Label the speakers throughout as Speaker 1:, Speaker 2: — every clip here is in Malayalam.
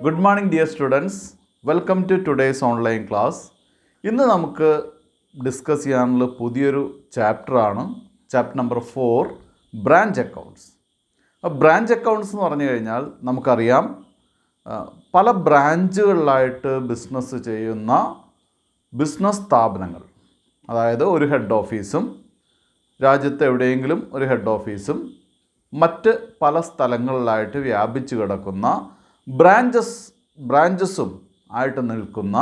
Speaker 1: Good morning dear students. Welcome to today's online class. ഇന്ന് നമുക്ക് ഡിസ്കസ് ചെയ്യാനുള്ള പുതിയൊരു ചാപ്റ്ററാണ് chapter number 4 branch accounts. Branch accounts എന്ന് പറഞ്ഞു കഴിഞ്ഞാൽ നമുക്കറിയാം പല ബ്രാഞ്ചുകളിലായിട്ട് ബിസിനസ് ചെയ്യുന്ന ബിസിനസ് സ്ഥാപനങ്ങൾ, അതായത് ഒരു ഹെഡ് ഓഫീസും രാജ്യത്ത് എവിടെയെങ്കിലും ഒരു ഹെഡ് ഓഫീസും മറ്റ് പല സ്ഥലങ്ങളിലായിട്ട് വ്യാപിച്ചു കിടക്കുന്ന ബ്രാഞ്ചസും ആയിട്ട് നിൽക്കുന്ന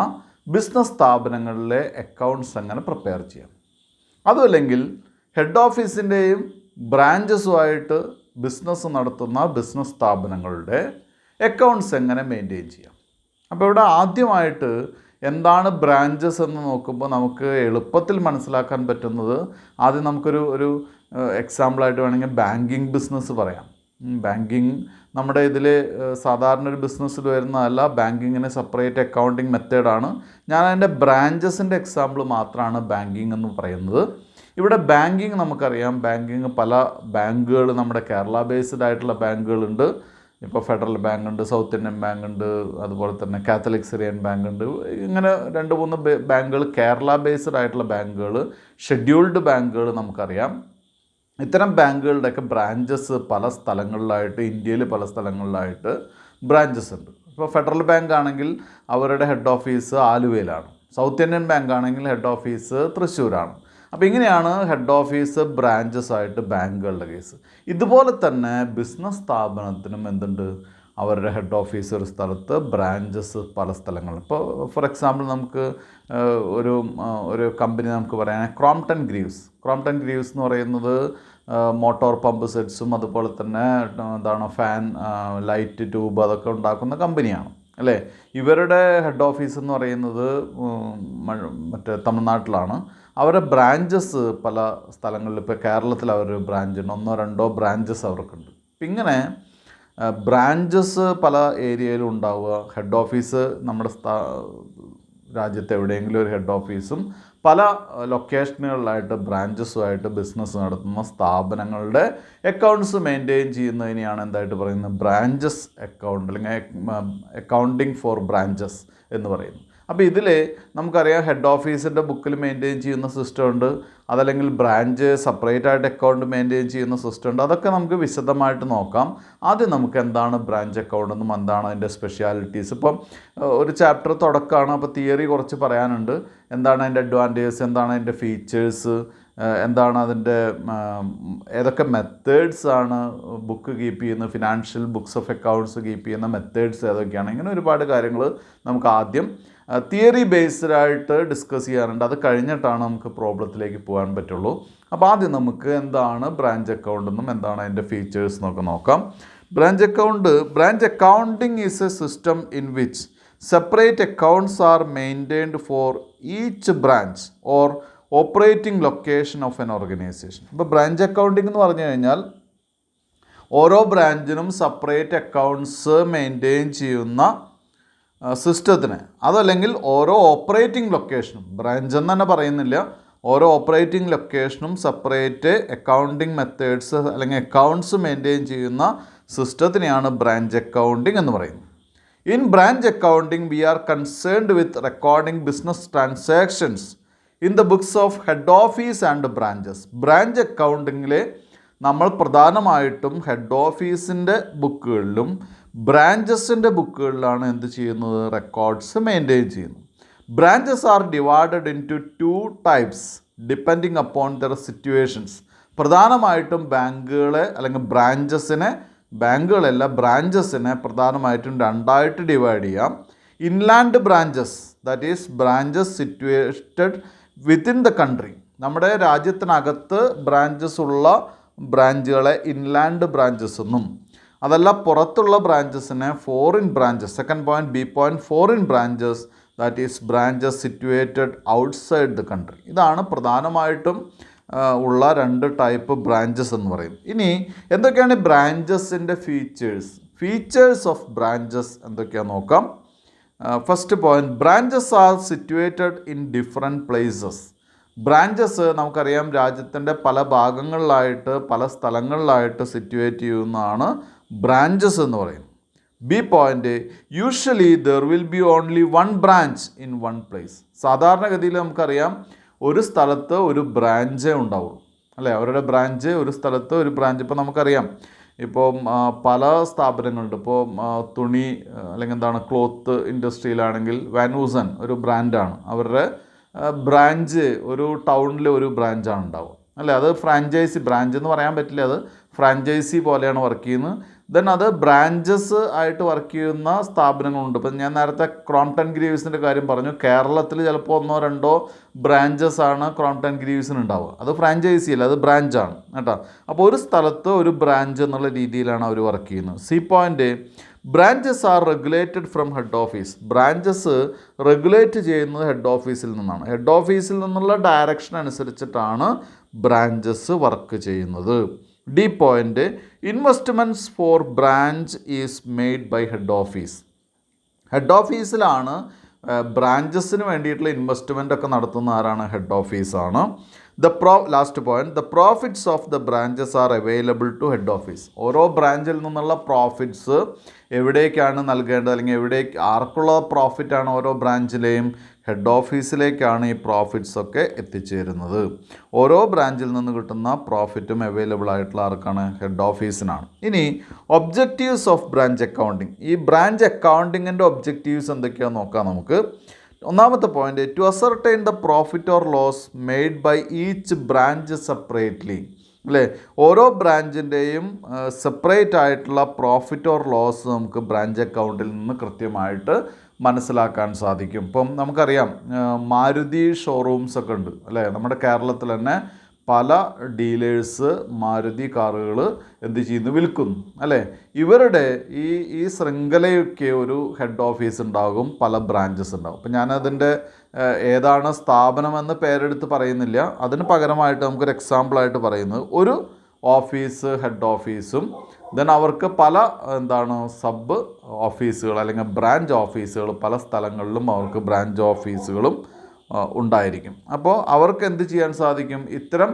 Speaker 1: ബിസിനസ് സ്ഥാപനങ്ങളിലെ അക്കൗണ്ട്സ് എങ്ങനെ പ്രിപ്പയർ ചെയ്യാം, അതുമല്ലെങ്കിൽ ഹെഡ് ഓഫീസിൻ്റെയും ബ്രാഞ്ചസുമായിട്ട് ബിസിനസ് നടത്തുന്ന ബിസിനസ് സ്ഥാപനങ്ങളുടെ അക്കൗണ്ട്സ് എങ്ങനെ മെയിൻറ്റെയിൻ ചെയ്യാം. അപ്പോൾ ഇവിടെ ആദ്യമായിട്ട് എന്താണ് ബ്രാഞ്ചസ് എന്ന് നോക്കുമ്പോൾ നമുക്ക് എളുപ്പത്തിൽ മനസ്സിലാക്കാൻ പറ്റുന്നത്, ആദ്യം നമുക്കൊരു എക്സാമ്പിളായിട്ട് വേണമെങ്കിൽ ബാങ്കിങ് ബിസിനസ് പറയാം. ബാങ്കിങ് നമ്മുടെ ഇതിൽ സാധാരണ ഒരു ബിസിനസ്സിൽ വരുന്നതല്ല, ബാങ്കിങ്ങിന് സെപ്പറേറ്റ് അക്കൗണ്ടിങ് മെത്തേഡാണ്. ഞാൻ അതിൻ്റെ ബ്രാഞ്ചസിൻ്റെ എക്സാമ്പിൾ മാത്രമാണ് ബാങ്കിങ് എന്ന് പറയുന്നത്. ഇവിടെ ബാങ്കിങ് നമുക്കറിയാം, ബാങ്കിങ് പല ബാങ്കുകൾ നമ്മുടെ കേരള ബേസ്ഡ് ആയിട്ടുള്ള ബാങ്കുകളുണ്ട്. ഇപ്പോൾ ഫെഡറൽ ബാങ്ക് ഉണ്ട്, സൗത്ത് ഇന്ത്യൻ ബാങ്ക് ഉണ്ട്, അതുപോലെ തന്നെ കാത്തലിക് സിറിയൻ ബാങ്ക് ഉണ്ട്. ഇങ്ങനെ 2-3 ബാങ്കുകൾ കേരള ബേസ്ഡ് ആയിട്ടുള്ള ബാങ്കുകൾ, ഷെഡ്യൂൾഡ് ബാങ്കുകൾ നമുക്കറിയാം. ഇത്തരം ബാങ്കുകളുടെയൊക്കെ ബ്രാഞ്ചസ് പല സ്ഥലങ്ങളിലായിട്ട്, ഇന്ത്യയിൽ പല സ്ഥലങ്ങളിലായിട്ട് ബ്രാഞ്ചസ് ഉണ്ട്. ഇപ്പോൾ ഫെഡറൽ ബാങ്ക് ആണെങ്കിൽ അവരുടെ ഹെഡ് ഓഫീസ് ആലുവയിലാണ്, സൗത്ത് ഇന്ത്യൻ ബാങ്ക് ആണെങ്കിൽ ഹെഡ് ഓഫീസ് തൃശ്ശൂരാണ്. അപ്പോൾ ഇങ്ങനെയാണ് ഹെഡ് ഓഫീസ് ബ്രാഞ്ചസ് ആയിട്ട് ബാങ്കുകളുടെ കേസ്. ഇതുപോലെ തന്നെ ബിസിനസ് സ്ഥാപനത്തിനും എന്തുണ്ട്, അവരുടെ ഹെഡ് ഓഫീസ് ഒരു സ്ഥലത്ത്, ബ്രാഞ്ചസ് പല സ്ഥലങ്ങളിൽ. ഇപ്പോൾ ഫോർ എക്സാമ്പിൾ നമുക്ക് ഒരു കമ്പനി നമുക്ക് പറയാൻ ക്രോംപ്ടൺ ഗ്രീവ്സ് എന്ന് പറയുന്നത് മോട്ടോർ പമ്പ് സെറ്റ്സും അതുപോലെ തന്നെ ഫാൻ, ലൈറ്റ്, ട്യൂബ് അതൊക്കെ ഉണ്ടാക്കുന്ന കമ്പനിയാണ് അല്ലേ. ഇവരുടെ ഹെഡ് ഓഫീസ് എന്ന് പറയുന്നത് മറ്റേ തമിഴ്നാട്ടിലാണ്. അവരുടെ ബ്രാഞ്ചസ് പല സ്ഥലങ്ങളിൽ, ഇപ്പോൾ കേരളത്തിൽ അവരൊരു ബ്രാഞ്ചുണ്ട്, 1-2 ബ്രാഞ്ചസ് അവർക്കുണ്ട്. അപ്പം ഇങ്ങനെ ബ്രാഞ്ചസ് പല ഏരിയയിലും ഉണ്ടാവുക. ഹെഡ് ഓഫീസ് നമ്മുടെ രാജ്യത്ത് എവിടെയെങ്കിലും ഒരു ഹെഡ് ഓഫീസും പല ലൊക്കേഷനുകളിലായിട്ട് ബ്രാഞ്ചസുമായിട്ട് ബിസിനസ് നടത്തുന്ന സ്ഥാപനങ്ങളുടെ അക്കൗണ്ട്സ് മെയിൻറ്റെയിൻ ചെയ്യുന്നതിനെയാണ് എന്തായിട്ട് പറയുന്നത്, ബ്രാഞ്ചസ് അക്കൗണ്ട് അല്ലെങ്കിൽ അക്കൗണ്ടിങ് ഫോർ ബ്രാഞ്ചസ് എന്ന് പറയുന്നു. അപ്പോൾ ഇതിൽ നമുക്കറിയാം ഹെഡ് ഓഫീസിൻ്റെ ബുക്കിൽ മെയിൻറ്റെയിൻ ചെയ്യുന്ന സിസ്റ്റം ഉണ്ട്, അതല്ലെങ്കിൽ ബ്രാഞ്ച് സെപ്പറേറ്റ് ആയിട്ട് അക്കൗണ്ട് മെയിൻറ്റെയിൻ ചെയ്യുന്ന സിസ്റ്റം ഉണ്ട്. അതൊക്കെ നമുക്ക് വിശദമായിട്ട് നോക്കാം. ആദ്യം നമുക്ക് എന്താണ് ബ്രാഞ്ച് അക്കൗണ്ട് എന്നും എന്താണ് അതിൻ്റെ സ്പെഷ്യാലിറ്റീസ്. ഇപ്പം ഒരു ചാപ്റ്റർ തുടക്കമാണ്, അപ്പോൾ തിയറി കുറച്ച് പറയാനുണ്ട്. എന്താണ് അതിൻ്റെ അഡ്വാൻറ്റേജസ്, എന്താണ് അതിൻ്റെ ഫീച്ചേഴ്സ്, എന്താണ് അതിൻ്റെ ഏതൊക്കെ മെത്തേഡ്സ് ആണ് ബുക്ക് കീപ്പ് ചെയ്യുന്നത്, financial books of accounts keep ചെയ്യുന്ന മെത്തേഡ്സ് ഏതൊക്കെയാണ്. ഇങ്ങനെ ഒരുപാട് കാര്യങ്ങൾ നമുക്ക് ആദ്യം തിയറി ബേസ്ഡ് ആയിട്ട് ഡിസ്കസ് ചെയ്യാറുണ്ട്. അത് കഴിഞ്ഞിട്ടാണ് നമുക്ക് പ്രോബ്ലത്തിലേക്ക് പോകാൻ പറ്റുള്ളൂ. അപ്പോൾ ആദ്യം നമുക്ക് എന്താണ് ബ്രാഞ്ച് അക്കൗണ്ട് എന്നും എന്താണ് അതിൻ്റെ ഫീച്ചേഴ്സ് എന്നൊക്കെ നോക്കാം. Branch accounting is A system in which separate accounts R maintained for each branch or operating location of N organisation. ഇപ്പോൾ ബ്രാഞ്ച് അക്കൗണ്ടിങ് എന്ന് പറഞ്ഞു കഴിഞ്ഞാൽ ഓരോ ബ്രാഞ്ചിനും സെപ്പറേറ്റ് അക്കൗണ്ട്സ് മെയിൻറ്റെയിൻ ചെയ്യുന്ന സിസ്റ്റത്തിന്, അതല്ലെങ്കിൽ ഓരോ ഓപ്പറേറ്റിംഗ് ലൊക്കേഷനും, ബ്രാഞ്ച് എന്ന് തന്നെ പറയുന്നില്ല, ഓരോ ഓപ്പറേറ്റിംഗ് ലൊക്കേഷനും സെപ്പറേറ്റ് അക്കൗണ്ടിങ് മെത്തേഡ്സ് അല്ലെങ്കിൽ അക്കൗണ്ട്സ് മെയിൻറ്റെയിൻ ചെയ്യുന്ന സിസ്റ്റത്തിനെയാണ് ബ്രാഞ്ച് അക്കൗണ്ടിങ് എന്ന് പറയുന്നത്. In branch accounting we are concerned with recording business transactions in the books of head office and branches. Branch അക്കൗണ്ടിങ്ങിൽ നമ്മൾ പ്രധാനമായിട്ടും ഹെഡ് ഓഫീസിൻ്റെ ബുക്കുകളിലും ബ്രാഞ്ചസിൻ്റെ ബുക്കുകളിലാണ് എന്ത് ചെയ്യുന്നത്, റെക്കോർഡ്സ് മെയിൻറ്റെയിൻ ചെയ്യുന്നത്. Branches are divided in to 2 types depending upon their situations. പ്രധാനമായിട്ടും ബാങ്കുകളെ അല്ലെങ്കിൽ ബ്രാഞ്ചസിനെ പ്രധാനമായിട്ടും 2ആയിട്ട് ഡിവൈഡ് ചെയ്യാം. Inland branches, that is branches situated within the country. നമ്മുടെ രാജ്യത്തിനകത്ത് ബ്രാഞ്ചസ് ഉള്ള ബ്രാഞ്ചുകളെ ഇൻലാൻഡ് ബ്രാഞ്ചസ് എന്നും, അതല്ല പുറത്തുള്ള ബ്രാഞ്ചസിനെ foreign branches, second point, B point, foreign branches, that is branches situated outside the country. ഇതാണ് പ്രധാനമായിട്ടും ഉള്ള 2 ടൈപ്പ് ബ്രാഞ്ചസ് എന്ന് പറയും. ഇനി എന്തൊക്കെയാണ് ബ്രാഞ്ചസിൻ്റെ ഫീച്ചേഴ്സ് ഓഫ് ബ്രാഞ്ചസ് എന്തൊക്കെയാണെന്ന് നോക്കാം. First point, branches R situated in different places. Branches നമുക്കറിയാം രാജ്യത്തിൻ്റെ പല ഭാഗങ്ങളിലായിട്ട് പല സ്ഥലങ്ങളിലായിട്ട് സിറ്റുവേറ്റ് ചെയ്യുന്നതാണ് ബ്രാഞ്ചസ് എന്ന് പറയുന്നത്. B point, usually there will be only one branch in one place. സാധാരണഗതിയിൽ നമുക്കറിയാം ഒരു സ്ഥലത്ത് ഒരു ബ്രാഞ്ചേ ഉണ്ടാവുള്ളൂ, അല്ലേ? അവരുടെ ബ്രാഞ്ച്, ഒരു സ്ഥലത്ത് ഒരു ബ്രാഞ്ച്. ഇപ്പോൾ നമുക്കറിയാം, ഇപ്പോൾ പല സ്ഥാപനങ്ങളുണ്ട്. ഇപ്പോൾ തുണി അല്ലെങ്കിൽ എന്താണ് ക്ലോത്ത് ഇൻഡസ്ട്രിയിലാണെങ്കിൽ വാനൂസൻ ഒരു ബ്രാൻഡാണ്. അവരുടെ ബ്രാഞ്ച് ഒരു ടൗണിൽ ഒരു ബ്രാഞ്ചാണ് ഉണ്ടാവുക, അല്ലേ? അത് ഫ്രാഞ്ചൈസി, ബ്രാഞ്ച് എന്ന് പറയാൻ പറ്റില്ല, അത് ഫ്രാഞ്ചൈസി പോലെയാണ് വർക്ക് ചെയ്യുന്നത്. ദെൻ അത് ബ്രാഞ്ചസ് ആയിട്ട് വർക്ക് ചെയ്യുന്ന സ്ഥാപനങ്ങളുണ്ട്. ഇപ്പം ഞാൻ നേരത്തെ ക്രോംപ്ടൺ ഗ്രീവ്സിൻ്റെ കാര്യം പറഞ്ഞു. കേരളത്തിൽ ചിലപ്പോൾ 1-2 ബ്രാഞ്ചസ് ആണ് ക്രോംപ്ടൺ ഗ്രീവ്സിന് ഉണ്ടാവുക. അത് ഫ്രാഞ്ചൈസി അല്ല, അത് ബ്രാഞ്ചാണ് കേട്ടോ. അപ്പോൾ ഒരു സ്ഥലത്ത് ഒരു ബ്രാഞ്ച് എന്നുള്ള രീതിയിലാണ് അവർ വർക്ക് ചെയ്യുന്നത്. C point, branches are regulated from head office. Branches regulate ചെയ്യുന്നത് ഹെഡ് ഓഫീസിൽ നിന്നാണ്. ഹെഡ് ഓഫീസിൽ നിന്നുള്ള ഡയറക്ഷൻ അനുസരിച്ചിട്ടാണ് ബ്രാഞ്ചസ് വർക്ക് ചെയ്യുന്നത്. D point, investments for branch is made by head office. Head ഓഫീസിലാണ് ബ്രാഞ്ചസിന് വേണ്ടിയിട്ടുള്ള ഇൻവെസ്റ്റ്മെൻ്റ് ഒക്കെ നടത്തുന്ന ആരാണ്? ഹെഡ് ഓഫീസാണ്. Last point, the profits of the branches are available to head office. ഓരോ ബ്രാഞ്ചിൽ നിന്നുള്ള പ്രോഫിറ്റ്സ് എവിടേക്കാണ് നൽകേണ്ടത്, അല്ലെങ്കിൽ ആർക്കുള്ള പ്രോഫിറ്റാണ് ഓരോ ബ്രാഞ്ചിലെയും? ഹെഡ് ഓഫീസിലേക്കാണ് ഈ പ്രോഫിറ്റ്സ് ഒക്കെ എത്തിച്ചേരുന്നത്. ഓരോ ബ്രാഞ്ചിൽ നിന്ന് കിട്ടുന്ന പ്രോഫിറ്റും അവൈലബിൾ ആയിട്ടുള്ള ആർക്കാണ്? ഹെഡ് ഓഫീസിനാണ്. ഇനി ഒബ്ജക്റ്റീവ്സ് ഓഫ് ബ്രാഞ്ച് അക്കൗണ്ടിങ്. ഈ ബ്രാഞ്ച് അക്കൗണ്ടിങ്ങിൻ്റെ ഒബ്ജക്റ്റീവ്സ് എന്തൊക്കെയാണെന്ന് നോക്കാം നമുക്ക്. ഒന്നാമത്തെ point, to ascertain the profit or loss made by each branch separately, അല്ലേ? ഓരോ ബ്രാഞ്ചിൻ്റെയും സെപ്പറേറ്റ് ആയിട്ടുള്ള പ്രോഫിറ്റ് ഓർ ലോസ് നമുക്ക് ബ്രാഞ്ച് അക്കൗണ്ടിൽ നിന്ന് കൃത്യമായിട്ട് മനസ്സിലാക്കാൻ സാധിക്കും. ഇപ്പം നമുക്കറിയാം, മാരുതി ഷോറൂംസ് ഒക്കെ ഉണ്ട്, അല്ലേ? നമ്മുടെ കേരളത്തിൽ തന്നെ പല ഡീലേഴ്സ് മാരുതി കാറുകൾ എന്ത് ചെയ്യുന്നു? വിൽക്കുന്നു, അല്ലേ? ഇവരുടെ ഈ ശൃംഖലയൊക്കെ ഒരു ഹെഡ് ഓഫീസ് ഉണ്ടാകും, പല ബ്രാഞ്ചസ് ഉണ്ടാകും. അപ്പം ഞാനതിൻ്റെ ഏതാണ് സ്ഥാപനമെന്ന് പേരെടുത്ത് പറയുന്നില്ല. അതിന് പകരമായിട്ട് നമുക്കൊരു എക്സാമ്പിളായിട്ട് പറയുന്നത്, ഒരു ഓഫീസ് ഹെഡ് ഓഫീസും ദെൻ അവർക്ക് പല സബ് ഓഫീസുകൾ അല്ലെങ്കിൽ ബ്രാഞ്ച് ഓഫീസുകൾ, പല സ്ഥലങ്ങളിലും അവർക്ക് ബ്രാഞ്ച് ഓഫീസുകളും ഉണ്ടായിരിക്കും. അപ്പോൾ അവർക്ക് എന്ത് ചെയ്യാൻ സാധിക്കും? ഇത്തരം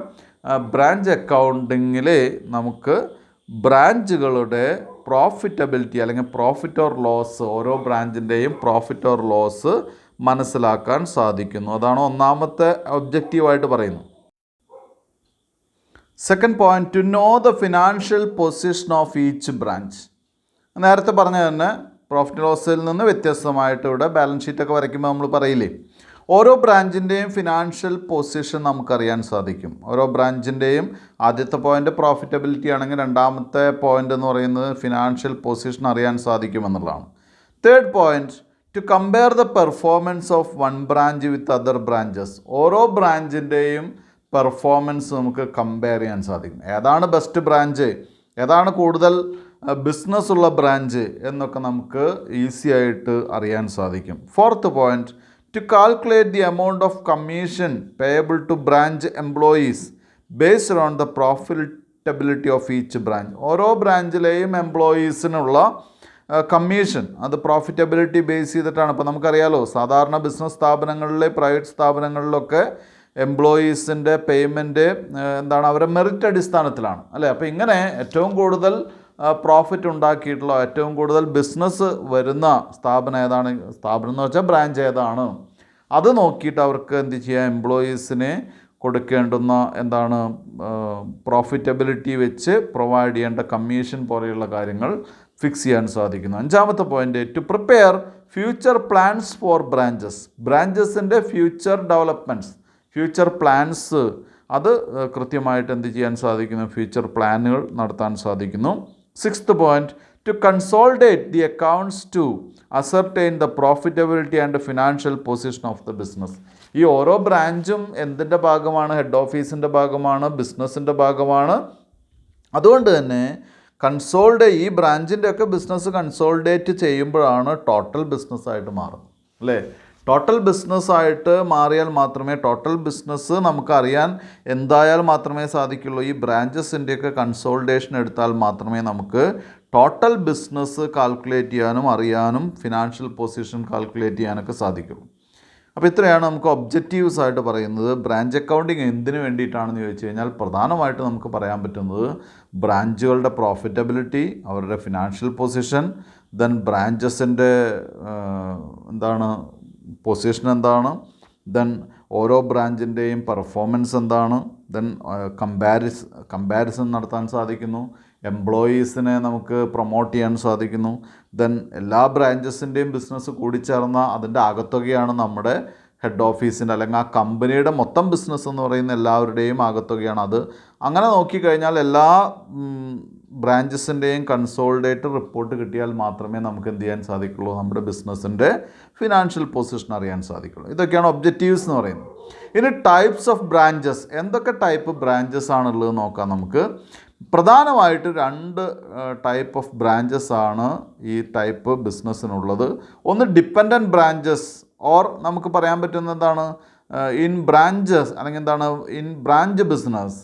Speaker 1: ബ്രാഞ്ച് അക്കൗണ്ടിങ്ങിൽ നമുക്ക് ബ്രാഞ്ചുകളുടെ പ്രോഫിറ്റബിലിറ്റി അല്ലെങ്കിൽ പ്രോഫിറ്റ് ഓർ ലോസ്, ഓരോ ബ്രാഞ്ചിൻ്റെയും പ്രോഫിറ്റ് ഓർ ലോസ് മനസ്സിലാക്കാൻ സാധിക്കുന്നു. അതാണ് ഒന്നാമത്തെ ഒബ്ജക്റ്റീവായിട്ട് പറയുന്നത്. Second point, to know the financial position of each branch. നേരത്തെ പറഞ്ഞ തന്നെ പ്രോഫിറ്റ് ലോസിൽ നിന്ന് വ്യത്യസ്തമായിട്ട് ഇവിടെ ബാലൻസ് ഷീറ്റൊക്കെ വരയ്ക്കുമ്പോൾ നമ്മൾ പറയില്ലേ, ഓരോ ബ്രാഞ്ചിൻ്റെയും ഫിനാൻഷ്യൽ പൊസിഷൻ നമുക്കറിയാൻ സാധിക്കും. ഓരോ ബ്രാഞ്ചിൻ്റെയും ആദ്യത്തെ പോയിൻ്റ് പ്രോഫിറ്റബിലിറ്റി ആണെങ്കിൽ രണ്ടാമത്തെ പോയിൻ്റ് എന്ന് പറയുന്നത് ഫിനാൻഷ്യൽ പൊസിഷൻ അറിയാൻ സാധിക്കുമെന്നുള്ളതാണ്. Third point, to compare the performance of one branch with other branches. ഓരോ ബ്രാഞ്ചിൻ്റെയും പെർഫോമൻസ് നമുക്ക് കമ്പയർ ചെയ്യാൻ സാധിക്കും. ഏതാണ് ബെസ്റ്റ് ബ്രാഞ്ച്, ഏതാണ് കൂടുതൽ ബിസിനസ് ഉള്ള ബ്രാഞ്ച് എന്നൊക്കെ നമുക്ക് ഈസി ആയിട്ട് അറിയാൻ സാധിക്കും. Fourth point, to calculate the amount of commission payable to branch employees based on the profitability of each branch. ഓരോ ബ്രാഞ്ചിലെയും എംപ്ലോയീസിനുള്ള കമ്മീഷൻ അത് പ്രോഫിറ്റബിലിറ്റി ബേസ് ചെയ്തിട്ടാണ്. ഇപ്പോൾ നമുക്കറിയാലോ, സാധാരണ ബിസിനസ് സ്ഥാപനങ്ങളിലെ പ്രൈവറ്റ് സ്ഥാപനങ്ങളിലൊക്കെ എംപ്ലോയീസിൻ്റെ പേയ്മെൻറ്റ് അവരുടെ മെറിറ്റ് അടിസ്ഥാനത്തിലാണ്, അല്ലേ? അപ്പോൾ ഇങ്ങനെ ഏറ്റവും കൂടുതൽ പ്രോഫിറ്റ് ഉണ്ടാക്കിയിട്ടുള്ള, ഏറ്റവും കൂടുതൽ ബിസിനസ് വരുന്ന സ്ഥാപനം ഏതാണ്, സ്ഥാപനം എന്ന് വെച്ചാൽ ബ്രാഞ്ച് ഏതാണ്, അത് നോക്കിയിട്ട് അവർക്ക് എന്ത് ചെയ്യുക, എംപ്ലോയീസിന് കൊടുക്കേണ്ടുന്ന പ്രോഫിറ്റബിലിറ്റി വെച്ച് പ്രൊവൈഡ് ചെയ്യേണ്ട കമ്മീഷൻ പോലെയുള്ള കാര്യങ്ങൾ ഫിക്സ് ചെയ്യാൻ സാധിക്കുന്നു. അഞ്ചാമത്തെ point, to prepare future plans for branches. ബ്രാഞ്ചസിൻ്റെ ഫ്യൂച്ചർ ഡെവലപ്മെൻറ്റ്സ്, ഫ്യൂച്ചർ പ്ലാൻസ് അത് കൃത്യമായിട്ട് എന്ത് ചെയ്യാൻ സാധിക്കുന്നു, ഫ്യൂച്ചർ പ്ലാനുകൾ നടത്താൻ സാധിക്കുന്നു. Sixth point, to consolidate the accounts to ascertain the profitability and financial position of the business. ഈ ഓരോ ബ്രാഞ്ചും എന്തിൻ്റെ ഭാഗമാണ്? ഹെഡ് ഓഫീസിൻ്റെ ഭാഗമാണ്, ബിസിനസ്സിൻ്റെ ഭാഗമാണ്. അതുകൊണ്ട് തന്നെ ഈ ബ്രാഞ്ചിൻ്റെ ഒക്കെ ബിസിനസ് കൺസോൾഡേറ്റ് ചെയ്യുമ്പോഴാണ് ടോട്ടൽ ബിസിനസ്സായിട്ട് മാറുന്നത്, അല്ലേ? ടോട്ടൽ ബിസിനസ്സായിട്ട് മാറിയാൽ മാത്രമേ, ടോട്ടൽ ബിസിനസ് നമുക്കറിയാൻ എന്തായാൽ മാത്രമേ സാധിക്കുള്ളൂ. ഈ ബ്രാഞ്ചസിൻ്റെയൊക്കെ കൺസോൾട്ടേഷൻ എടുത്താൽ മാത്രമേ നമുക്ക് ടോട്ടൽ ബിസിനസ് കാൽക്കുലേറ്റ് ചെയ്യാനും അറിയാനും ഫിനാൻഷ്യൽ പൊസിഷൻ കാൽക്കുലേറ്റ് ചെയ്യാനൊക്കെ സാധിക്കുള്ളൂ. അപ്പോൾ ഇത്രയാണ് നമുക്ക് ഒബ്ജക്റ്റീവ്സ് ആയിട്ട് പറയുന്നത്. ബ്രാഞ്ച് അക്കൗണ്ടിങ് എന്തിനു വേണ്ടിയിട്ടാണെന്ന് ചോദിച്ചു കഴിഞ്ഞാൽ പ്രധാനമായിട്ട് നമുക്ക് പറയാൻ പറ്റുന്നത് ബ്രാഞ്ചുകളുടെ പ്രോഫിറ്റബിലിറ്റി, അവരുടെ ഫിനാൻഷ്യൽ പൊസിഷൻ, ദെൻ ബ്രാഞ്ചസിൻ്റെ എന്താണ് പൊസിഷൻ എന്താണ്, ദെൻ ഓരോ ബ്രാഞ്ചിൻ്റെയും പെർഫോമൻസ് എന്താണ്, ദെൻ കമ്പാരിസൺ നടത്താൻ സാധിക്കുന്നു, എംപ്ലോയീസിനെ നമുക്ക് പ്രൊമോട്ട് ചെയ്യാൻ സാധിക്കുന്നു, ദെൻ എല്ലാ ബ്രാഞ്ചസിൻ്റെയും ബിസിനസ് കൂടിച്ചേർന്ന അതിൻ്റെ ആകത്തുകയാണ് നമ്മുടെ ഹെഡ് ഓഫീസിൻ്റെ അല്ലെങ്കിൽ ആ കമ്പനിയുടെ മൊത്തം ബിസിനസ് എന്ന് പറയുന്ന എല്ലാവരുടെയും ആകത്തുകയാണ് അത്. അങ്ങനെ നോക്കിക്കഴിഞ്ഞാൽ എല്ലാ ബ്രാഞ്ചസിൻ്റെയും കൺസോളിഡേറ്റഡ് റിപ്പോർട്ട് കിട്ടിയാൽ മാത്രമേ നമുക്ക് എന്ത് ചെയ്യാൻ സാധിക്കുള്ളൂ, നമ്മുടെ ബിസിനസ്സിൻ്റെ ഫിനാൻഷ്യൽ പൊസിഷൻ അറിയാൻ സാധിക്കുള്ളൂ. ഇതൊക്കെയാണ് ഒബ്ജക്റ്റീവ്സ് എന്ന് പറയുന്നത്. ഇനി ടൈപ്സ് ഓഫ് ബ്രാഞ്ചസ്, എന്തൊക്കെ ടൈപ്പ് ബ്രാഞ്ചസ് ആണുള്ളത് നോക്കാം നമുക്ക്. പ്രധാനമായിട്ട് 2 ടൈപ്പ് ഓഫ് ബ്രാഞ്ചസ് ആണ് ഈ ടൈപ്പ് ബിസിനസ്സിനുള്ളത്. ഒന്ന് ഡിപ്പെൻഡൻറ്റ് ബ്രാഞ്ചസ്, ഓർ നമുക്ക് പറയാൻ പറ്റുന്ന എന്താണ്, ഇൻ ബ്രാഞ്ചസ് അല്ലെങ്കിൽ എന്താണ് in branch business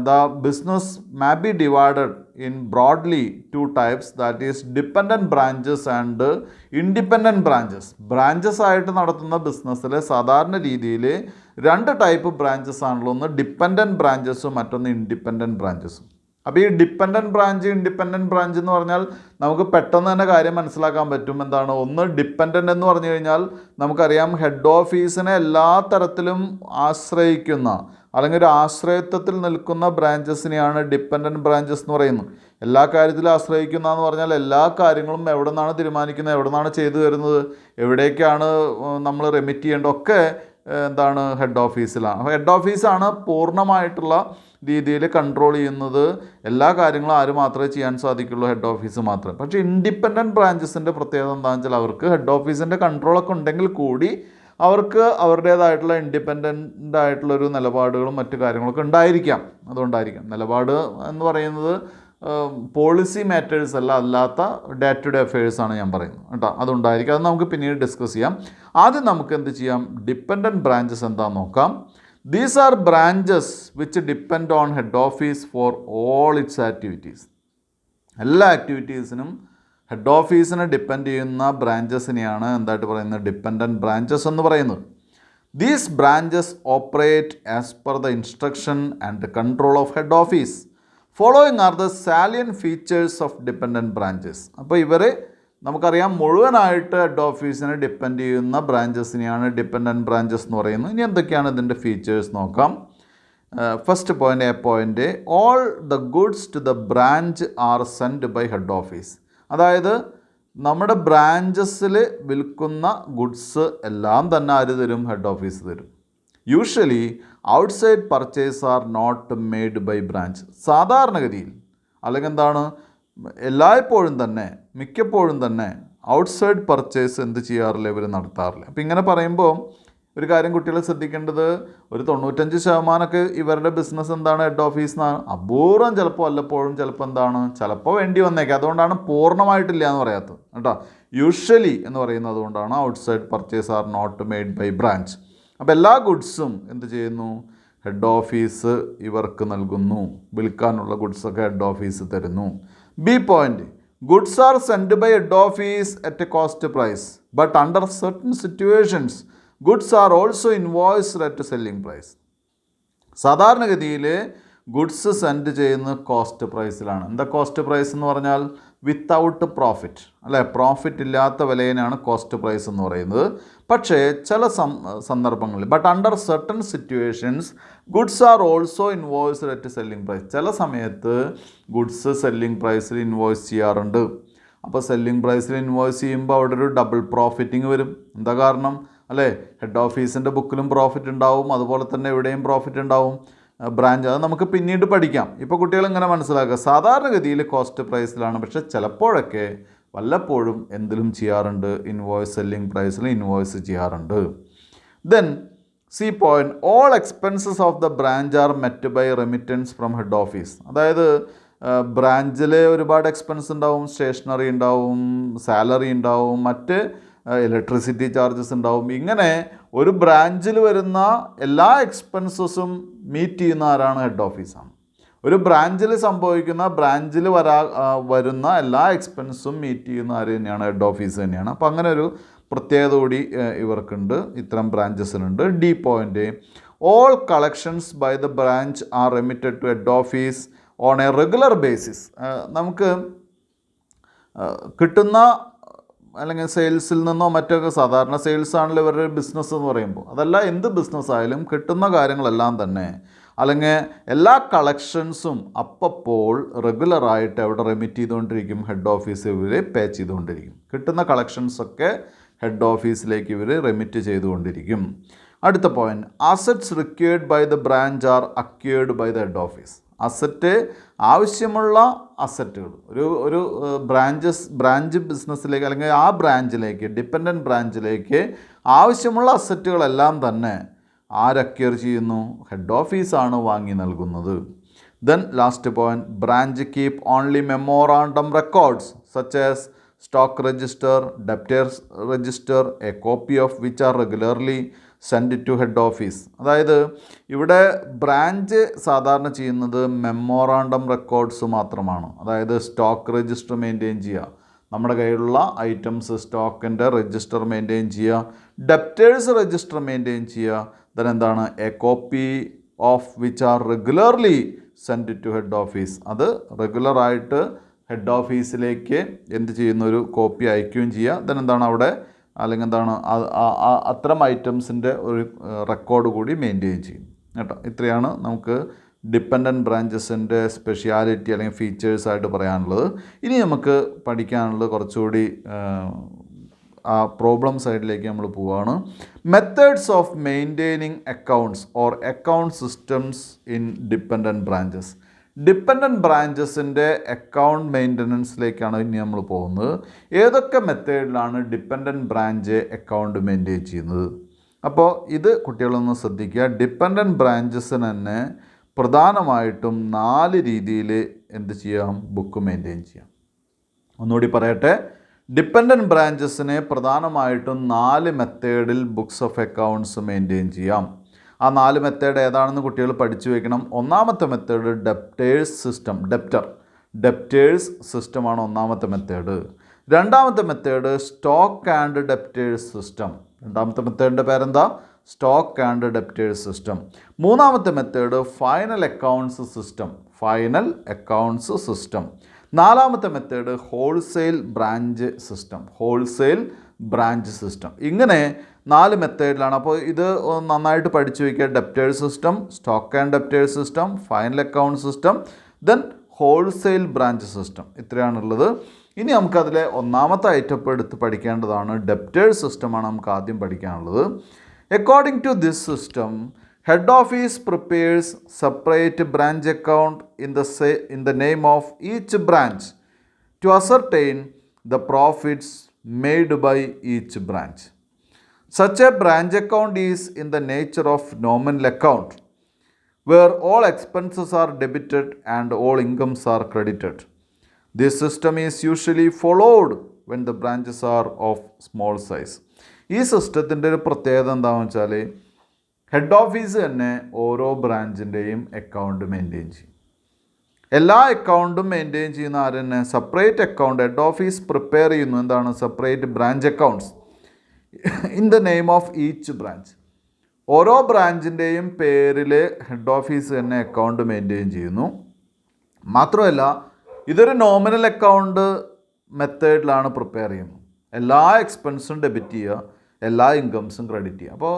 Speaker 1: the business may be divided in broadly 2 types, that is dependent branches and independent branches. Branches ആയിട്ട് നടത്തുന്ന ബിസിനസ്സിൽ സാധാരണ രീതിയിൽ 2 ടൈപ്പ് ബ്രാഞ്ചസ് ആണല്ലോ, ഒന്ന് ഡിപ്പെൻഡൻറ്റ് ബ്രാഞ്ചസും മറ്റൊന്ന് ഇൻഡിപെൻഡൻറ്റ് ബ്രാഞ്ചസും. അപ്പോൾ ഈ ഡിപ്പെൻഡൻറ്റ് ബ്രാഞ്ച് ഇൻഡിപെൻഡൻറ്റ് ബ്രാഞ്ച് എന്ന് പറഞ്ഞാൽ നമുക്ക് പെട്ടെന്ന് തന്നെ കാര്യം മനസ്സിലാക്കാൻ പറ്റും. എന്താണ്, ഒന്ന് ഡിപ്പെൻഡൻ്റ് എന്ന് പറഞ്ഞു കഴിഞ്ഞാൽ നമുക്കറിയാം ഹെഡ് ഓഫീസിനെ എല്ലാ തരത്തിലും ആശ്രയിക്കുന്ന അല്ലെങ്കിൽ ഒരു ആശ്രയത്വത്തിൽ നിൽക്കുന്ന ബ്രാഞ്ചസിനെയാണ് ഡിപ്പെൻഡൻറ്റ് ബ്രാഞ്ചസ് എന്ന് പറയുന്നത്. എല്ലാ കാര്യത്തിലും ആശ്രയിക്കുന്ന എന്ന് പറഞ്ഞാൽ എല്ലാ കാര്യങ്ങളും എവിടെ നിന്നാണ് തീരുമാനിക്കുന്നത്, എവിടെ നിന്നാണ് ചെയ്തു വരുന്നത്, എവിടേക്കാണ് നമ്മൾ റെമിറ്റ് ചെയ്യേണ്ടതൊക്കെ എന്താണ് ഹെഡ് ഓഫീസിലാണ്. അപ്പോൾ ഹെഡ് ഓഫീസാണ് പൂർണ്ണമായിട്ടുള്ള രീതിയിൽ കൺട്രോൾ ചെയ്യുന്നത്. എല്ലാ കാര്യങ്ങളും ആര് മാത്രമേ ചെയ്യാൻ സാധിക്കുള്ളൂ, ഹെഡ് ഓഫീസ് മാത്രമേ. പക്ഷേ ഇൻഡിപെൻഡൻറ്റ് ബ്രാഞ്ചസിൻ്റെ പ്രത്യേകത എന്താണെന്ന് വെച്ചാൽ അവർക്ക് ഹെഡ് ഓഫീസിൻ്റെ കൺട്രോളൊക്കെ ഉണ്ടെങ്കിൽ കൂടി അവർക്ക് അവരുടേതായിട്ടുള്ള ഇൻഡിപെൻഡൻ്റ് ആയിട്ടുള്ളൊരു നിലപാടുകളും മറ്റു കാര്യങ്ങളൊക്കെ ഉണ്ടായിരിക്കാം. അതുകൊണ്ടായിരിക്കാം നിലപാട് എന്ന് പറയുന്നത് പോളിസി മാറ്റേഴ്സ് അല്ലാത്ത ഡേ ടു ഡേ അഫയേഴ്സാണ് ഞാൻ പറയുന്നത് കേട്ടോ. അതുണ്ടായിരിക്കും, അത് നമുക്ക് പിന്നീട് ഡിസ്കസ് ചെയ്യാം. ആദ്യം നമുക്ക് എന്ത് ചെയ്യാം, ഡിപ്പെൻഡൻറ്റ് ബ്രാഞ്ചസ് എന്താണെന്ന് നോക്കാം. These are branches which depend on head office for all it's activities. എല്ലാ ആക്ടിവിറ്റീസിനും ഹെഡ് ഓഫീസിനെ ഡിപ്പെൻഡ് ചെയ്യുന്ന ബ്രാഞ്ചസിനെയാണ് എന്തായിട്ട് പറയുന്നത്, ഡിപ്പെൻഡൻറ്റ് ബ്രാഞ്ചസ് എന്ന് പറയുന്നത്. These branches operate as per the instruction and control of head office. Following are the salient features of dependent branches. അപ്പോൾ ഇവർ നമുക്കറിയാം മുഴുവനായിട്ട് ഹെഡ് ഓഫീസിനെ ഡിപ്പെൻഡ് ചെയ്യുന്ന ബ്രാഞ്ചസിനെയാണ് ഡിപ്പെൻഡൻറ്റ് ബ്രാഞ്ചസ് എന്ന് പറയുന്നത്. ഇനി എന്തൊക്കെയാണ് ഇതിൻ്റെ ഫീച്ചേഴ്സ് നോക്കാം. First point, A point, all the goods to the branch are send by head office. അതായത് നമ്മുടെ ബ്രാഞ്ചസിൽ വിൽക്കുന്ന ഗുഡ്സ് എല്ലാം തന്നെ ആര് തരും, ഹെഡ് ഓഫീസ് തരും. Usually outside purchase are not made by branch. സാധാരണഗതിയിൽ അല്ലെങ്കിൽ എന്താണ് എല്ലായ്പ്പോഴും തന്നെ മിക്കപ്പോഴും തന്നെ ഔട്ട്സൈഡ് പർച്ചേസ് എന്ത് ചെയ്യാറില്ല, ഇവർ നടത്താറില്ല. അപ്പോൾ ഇങ്ങനെ പറയുമ്പോൾ ഒരു കാര്യം കുട്ടികൾ ശ്രദ്ധിക്കേണ്ടത്, ഒരു 95% ഇവരുടെ ബിസിനസ് എന്താണ്, ഹെഡ് ഓഫീസ് എന്നാണ്. അപൂർവം ചിലപ്പോൾ വല്ലപ്പോഴും ചിലപ്പോൾ എന്താണ്, ചിലപ്പോൾ വേണ്ടി വന്നേക്കാം. അതുകൊണ്ടാണ് പൂർണ്ണമായിട്ടില്ല എന്ന് പറയാത്തത് കേട്ടോ. യൂഷ്വലി എന്ന് പറയുന്നത് കൊണ്ടാണ് outside purchase are not made by branch. അപ്പോൾ എല്ലാ ഗുഡ്സും എന്ത് ചെയ്യുന്നു, ഹെഡ് ഓഫീസ് ഇവർക്ക് നൽകുന്നു. വിൽക്കാനുള്ള ഗുഡ്സൊക്കെ ഹെഡ് ഓഫീസ് തരുന്നു. B point, goods are send by head office at a cost price, but under certain situations goods are also invoiced at selling price. സാധാരണഗതിയിൽ ഗുഡ്സ് സെൻഡ് ചെയ്യുന്ന കോസ്റ്റ് പ്രൈസിലാണ്. എന്താ കോസ്റ്റ് പ്രൈസ് എന്ന് പറഞ്ഞാൽ വിത്തൗട്ട് പ്രോഫിറ്റ്, അല്ലേ, പ്രോഫിറ്റ് ഇല്ലാത്ത വിലയിനാണ് കോസ്റ്റ് പ്രൈസ് എന്ന് പറയുന്നത്. പക്ഷേ ചില സന്ദർഭങ്ങളിൽ, but under certain situations goods are also invoiced at selling price. ചില സമയത്ത് ഗുഡ്സ് സെല്ലിംഗ് പ്രൈസിൽ ഇൻവോയ്സ് ചെയ്യാറുണ്ട്. അപ്പോൾ സെല്ലിംഗ് പ്രൈസിൽ ഇൻവോയ്സ് ചെയ്യുമ്പോൾ അവിടെ ഒരു ഡബിൾ പ്രോഫിറ്റിംഗ് വരും. എന്താ കാരണം, അല്ലേ, ഹെഡ് ഓഫീസിൻ്റെ ബുക്കിലും പ്രോഫിറ്റ് ഉണ്ടാവും, അതുപോലെ തന്നെ എവിടെയും പ്രോഫിറ്റ് ഉണ്ടാവും. ബ്രാഞ്ച് അത് നമുക്ക് പിന്നീട് പഠിക്കാം. ഇപ്പോൾ കുട്ടികൾ ഇങ്ങനെ മനസ്സിലാക്കുക, സാധാരണഗതിയിൽ കോസ്റ്റ് പ്രൈസിലാണ്, പക്ഷേ ചിലപ്പോഴൊക്കെ വല്ലപ്പോഴും എന്തിലും ചെയ്യാറുണ്ട്, ഇൻവോയ്സ് സെല്ലിംഗ് പ്രൈസിൽ ഇൻവോയ്സ് ചെയ്യാറുണ്ട്. Then C point, all expenses of the branch are met by remittance from head office. അതായത് ബ്രാഞ്ചിൽ ഒരുപാട് എക്സ്പെൻസ് ഉണ്ടാവും, സ്റ്റേഷനറി ഉണ്ടാവും, സാലറി ഉണ്ടാവും, മറ്റ് ഇലക്ട്രിസിറ്റി ചാർജസ് ഉണ്ടാവും. ഇങ്ങനെ ഒരു ബ്രാഞ്ചിൽ വരുന്ന എല്ലാ എക്സ്പെൻസസും മീറ്റ് ചെയ്യുന്ന ആരാണ്, ഹെഡ് ഓഫീസാണ്. ഒരു ബ്രാഞ്ചിൽ സംഭവിക്കുന്ന വരുന്ന എല്ലാ എക്സ്പെൻസും മീറ്റ് ചെയ്യുന്ന ആര് തന്നെയാണ്, ഹെഡ് ഓഫീസ് തന്നെയാണ്. അപ്പോൾ അങ്ങനെ ഒരു പ്രത്യേകത കൂടി ഇവർക്കുണ്ട്, ഇത്തരം ബ്രാഞ്ചസിനുണ്ട്. D point, all collections by the branch are remitted to head office on a regular basis. നമുക്ക് കിട്ടുന്ന അല്ലെങ്കിൽ സെയിൽസിൽ നിന്നോ മറ്റൊക്കെ, സാധാരണ സെയിൽസ് ആണല്ലോ ഇവരുടെ ബിസിനസ് എന്ന് പറയുമ്പോൾ, അതല്ല എന്ത് ബിസിനസ് ആയാലും കിട്ടുന്ന കാര്യങ്ങളെല്ലാം തന്നെ അല്ലെങ്കിൽ എല്ലാ കളക്ഷൻസും അപ്പോൾ റെഗുലറായിട്ട് അവിടെ റെമിറ്റ് ചെയ്തുകൊണ്ടിരിക്കും, ഹെഡ് ഓഫീസ് ഇവർ പേ ചെയ്തുകൊണ്ടിരിക്കും. കിട്ടുന്ന കളക്ഷൻസൊക്കെ ഹെഡ് ഓഫീസിലേക്ക് ഇവർ റെമിറ്റ് ചെയ്തുകൊണ്ടിരിക്കും. അടുത്ത point, assets required by the branch are acquired by the head office. Asset, ആവശ്യമുള്ള അസറ്റുകൾ ഒരു ബ്രാഞ്ച് ബിസിനസ്സിലേക്ക് അല്ലെങ്കിൽ ആ ബ്രാഞ്ചിലേക്ക്, ഡിപ്പെൻഡൻറ്റ് ബ്രാഞ്ചിലേക്ക് ആവശ്യമുള്ള അസറ്റുകളെല്ലാം തന്നെ ആരക്വയർ ചെയ്യുന്നു? ഹെഡ് ഓഫീസാണ് വാങ്ങി നൽകുന്നത്. Then last point, branch keep only memorandum records such as stock register, debtors register, a copy of which are regularly send to head office. അതായത് ഇവിടെ ബ്രാഞ്ച് സാധാരണ ചെയ്യുന്നത് മെമ്മോറാണ്ടം റെക്കോർഡ്സ് മാത്രമാണ്. അതായത് സ്റ്റോക്ക് രജിസ്റ്റർ മെയിൻറ്റെയിൻ ചെയ്യുക, നമ്മുടെ കയ്യിലുള്ള ഐറ്റംസ് സ്റ്റോക്കിൻ്റെ രജിസ്റ്റർ മെയിൻറ്റെയിൻ ചെയ്യുക, ഡെപ്റ്റേഴ്സ് രജിസ്റ്റർ മെയിൻറ്റെയിൻ ചെയ്യുക. ദെൻ എന്താണ്? A copy of which are regularly send to head office. അത് റെഗുലറായിട്ട് ഹെഡ് ഓഫീസിലേക്ക് എന്ത് ചെയ്യുന്ന ഒരു കോപ്പി അയക്കുകയും ചെയ്യുക. ദെൻ എന്താണ് അവിടെ, അല്ലെങ്കിൽ എന്താണ് അത്തരം ഐറ്റംസിൻ്റെ ഒരു റെക്കോർഡ് കൂടി മെയിൻറ്റെയിൻ ചെയ്യും കേട്ടോ. ഇത്രയാണ് നമുക്ക് ഡിപ്പെൻഡൻറ്റ് ബ്രാഞ്ചസിൻ്റെ സ്പെഷ്യാലിറ്റി അല്ലെങ്കിൽ ഫീച്ചേഴ്സായിട്ട് പറയാനുള്ളത്. ഇനി നമുക്ക് പഠിക്കാനുള്ളത് കുറച്ചുകൂടി ആ പ്രോബ്ലം സൈഡിലേക്ക് നമ്മൾ പോവുകയാണ്. Methods of maintaining accounts or account systems in dependent branches. Dependent ബ്രാഞ്ചസിൻ്റെ അക്കൗണ്ട് മെയിൻ്റനൻസിലേക്കാണ് ഇനി നമ്മൾ പോകുന്നത്. ഏതൊക്കെ മെത്തേഡിലാണ് ഡിപ്പെൻഡൻറ്റ് ബ്രാഞ്ച് അക്കൗണ്ട് മെയിൻറ്റെയിൻ ചെയ്യുന്നത്? അപ്പോൾ ഇത് കുട്ടികളൊന്ന് ശ്രദ്ധിക്കുക. ഡിപ്പെൻഡൻറ്റ് ബ്രാഞ്ചസിന് തന്നെ പ്രധാനമായിട്ടും 4 രീതിയിൽ എന്ത് ചെയ്യാം? ബുക്ക് മെയിൻറ്റെയിൻ ചെയ്യാം. ഒന്നുകൂടി പറയട്ടെ, ഡിപ്പെൻഡൻറ്റ് ബ്രാഞ്ചസിനെ പ്രധാനമായിട്ടും 4 മെത്തേഡിൽ ബുക്സ് ഓഫ് അക്കൗണ്ട്സ് മെയിൻറ്റെയിൻ ചെയ്യാം. ആ 4 മെത്തേഡ് ഏതാണെന്ന് കുട്ടികൾ പഠിച്ചു വയ്ക്കണം. ഒന്നാമത്തെ മെത്തേഡ് ഡെപ്റ്റേഴ്സ് സിസ്റ്റം, ഡെപ്റ്റേഴ്സ് സിസ്റ്റമാണ് ഒന്നാമത്തെ മെത്തേഡ്. രണ്ടാമത്തെ method stock and debtors system. രണ്ടാമത്തെ മെത്തേഡിൻ്റെ പേരെന്താ? Stock and debtors system. മൂന്നാമത്തെ മെത്തേഡ് ഫൈനൽ അക്കൗണ്ട്സ് സിസ്റ്റം. നാലാമത്തെ മെത്തേഡ് ഹോൾസെയിൽ ബ്രാഞ്ച് സിസ്റ്റം. ഇങ്ങനെ 4 മെത്തേഡിലാണ്. അപ്പോൾ ഇത് നന്നായിട്ട് പഠിച്ചു വയ്ക്കുക. Debtors system, stock and debtors system, final account system, then wholesale branch system. ഇത്രയാണുള്ളത്. ഇനി നമുക്കതിലെ ഒന്നാമത്തെ ഐറ്റം എടുത്ത് പഠിക്കേണ്ടതാണ്. ഡെപ്റ്റേഴ്സ് സിസ്റ്റമാണ് നമുക്ക് ആദ്യം പഠിക്കാനുള്ളത്. According to this system, head office prepares separate branch account in the name of each branch to ascertain the profits made by each branch. Such a branch account is in the nature of nominal account, where all expenses are debited and all incomes are credited. This system is usually followed when the branches are of small size. ഈ സിസ്റ്റത്തിൻ്റെ ഒരു പ്രത്യേകത എന്താണെന്ന് വെച്ചാൽ, ഹെഡ് ഓഫീസ് തന്നെ ഓരോ ബ്രാഞ്ചിൻ്റെയും അക്കൗണ്ട് മെയിൻറ്റെയിൻ ചെയ്യും. എല്ലാ അക്കൗണ്ടും മെയിൻറ്റെയിൻ ചെയ്യുന്ന ആര് തന്നെ? Separate account head office prepare ചെയ്യുന്നു. എന്താണ്? Separate branch accounts in the name of each branch. ഓരോ ബ്രാഞ്ചിൻ്റെയും പേരിൽ ഹെഡ് ഓഫീസ് തന്നെ അക്കൗണ്ട് മെയിൻറ്റെയിൻ ചെയ്യുന്നു. മാത്രമല്ല ഇതൊരു നോമിനൽ അക്കൗണ്ട് മെത്തേഡിലാണ് പ്രിപ്പയർ ചെയ്യുന്നത്. എല്ലാ എക്സ്പെൻസും ഡെബിറ്റ് ചെയ്യുക, എല്ലാ ഇൻകംസും ക്രെഡിറ്റ് ചെയ്യുക. അപ്പോൾ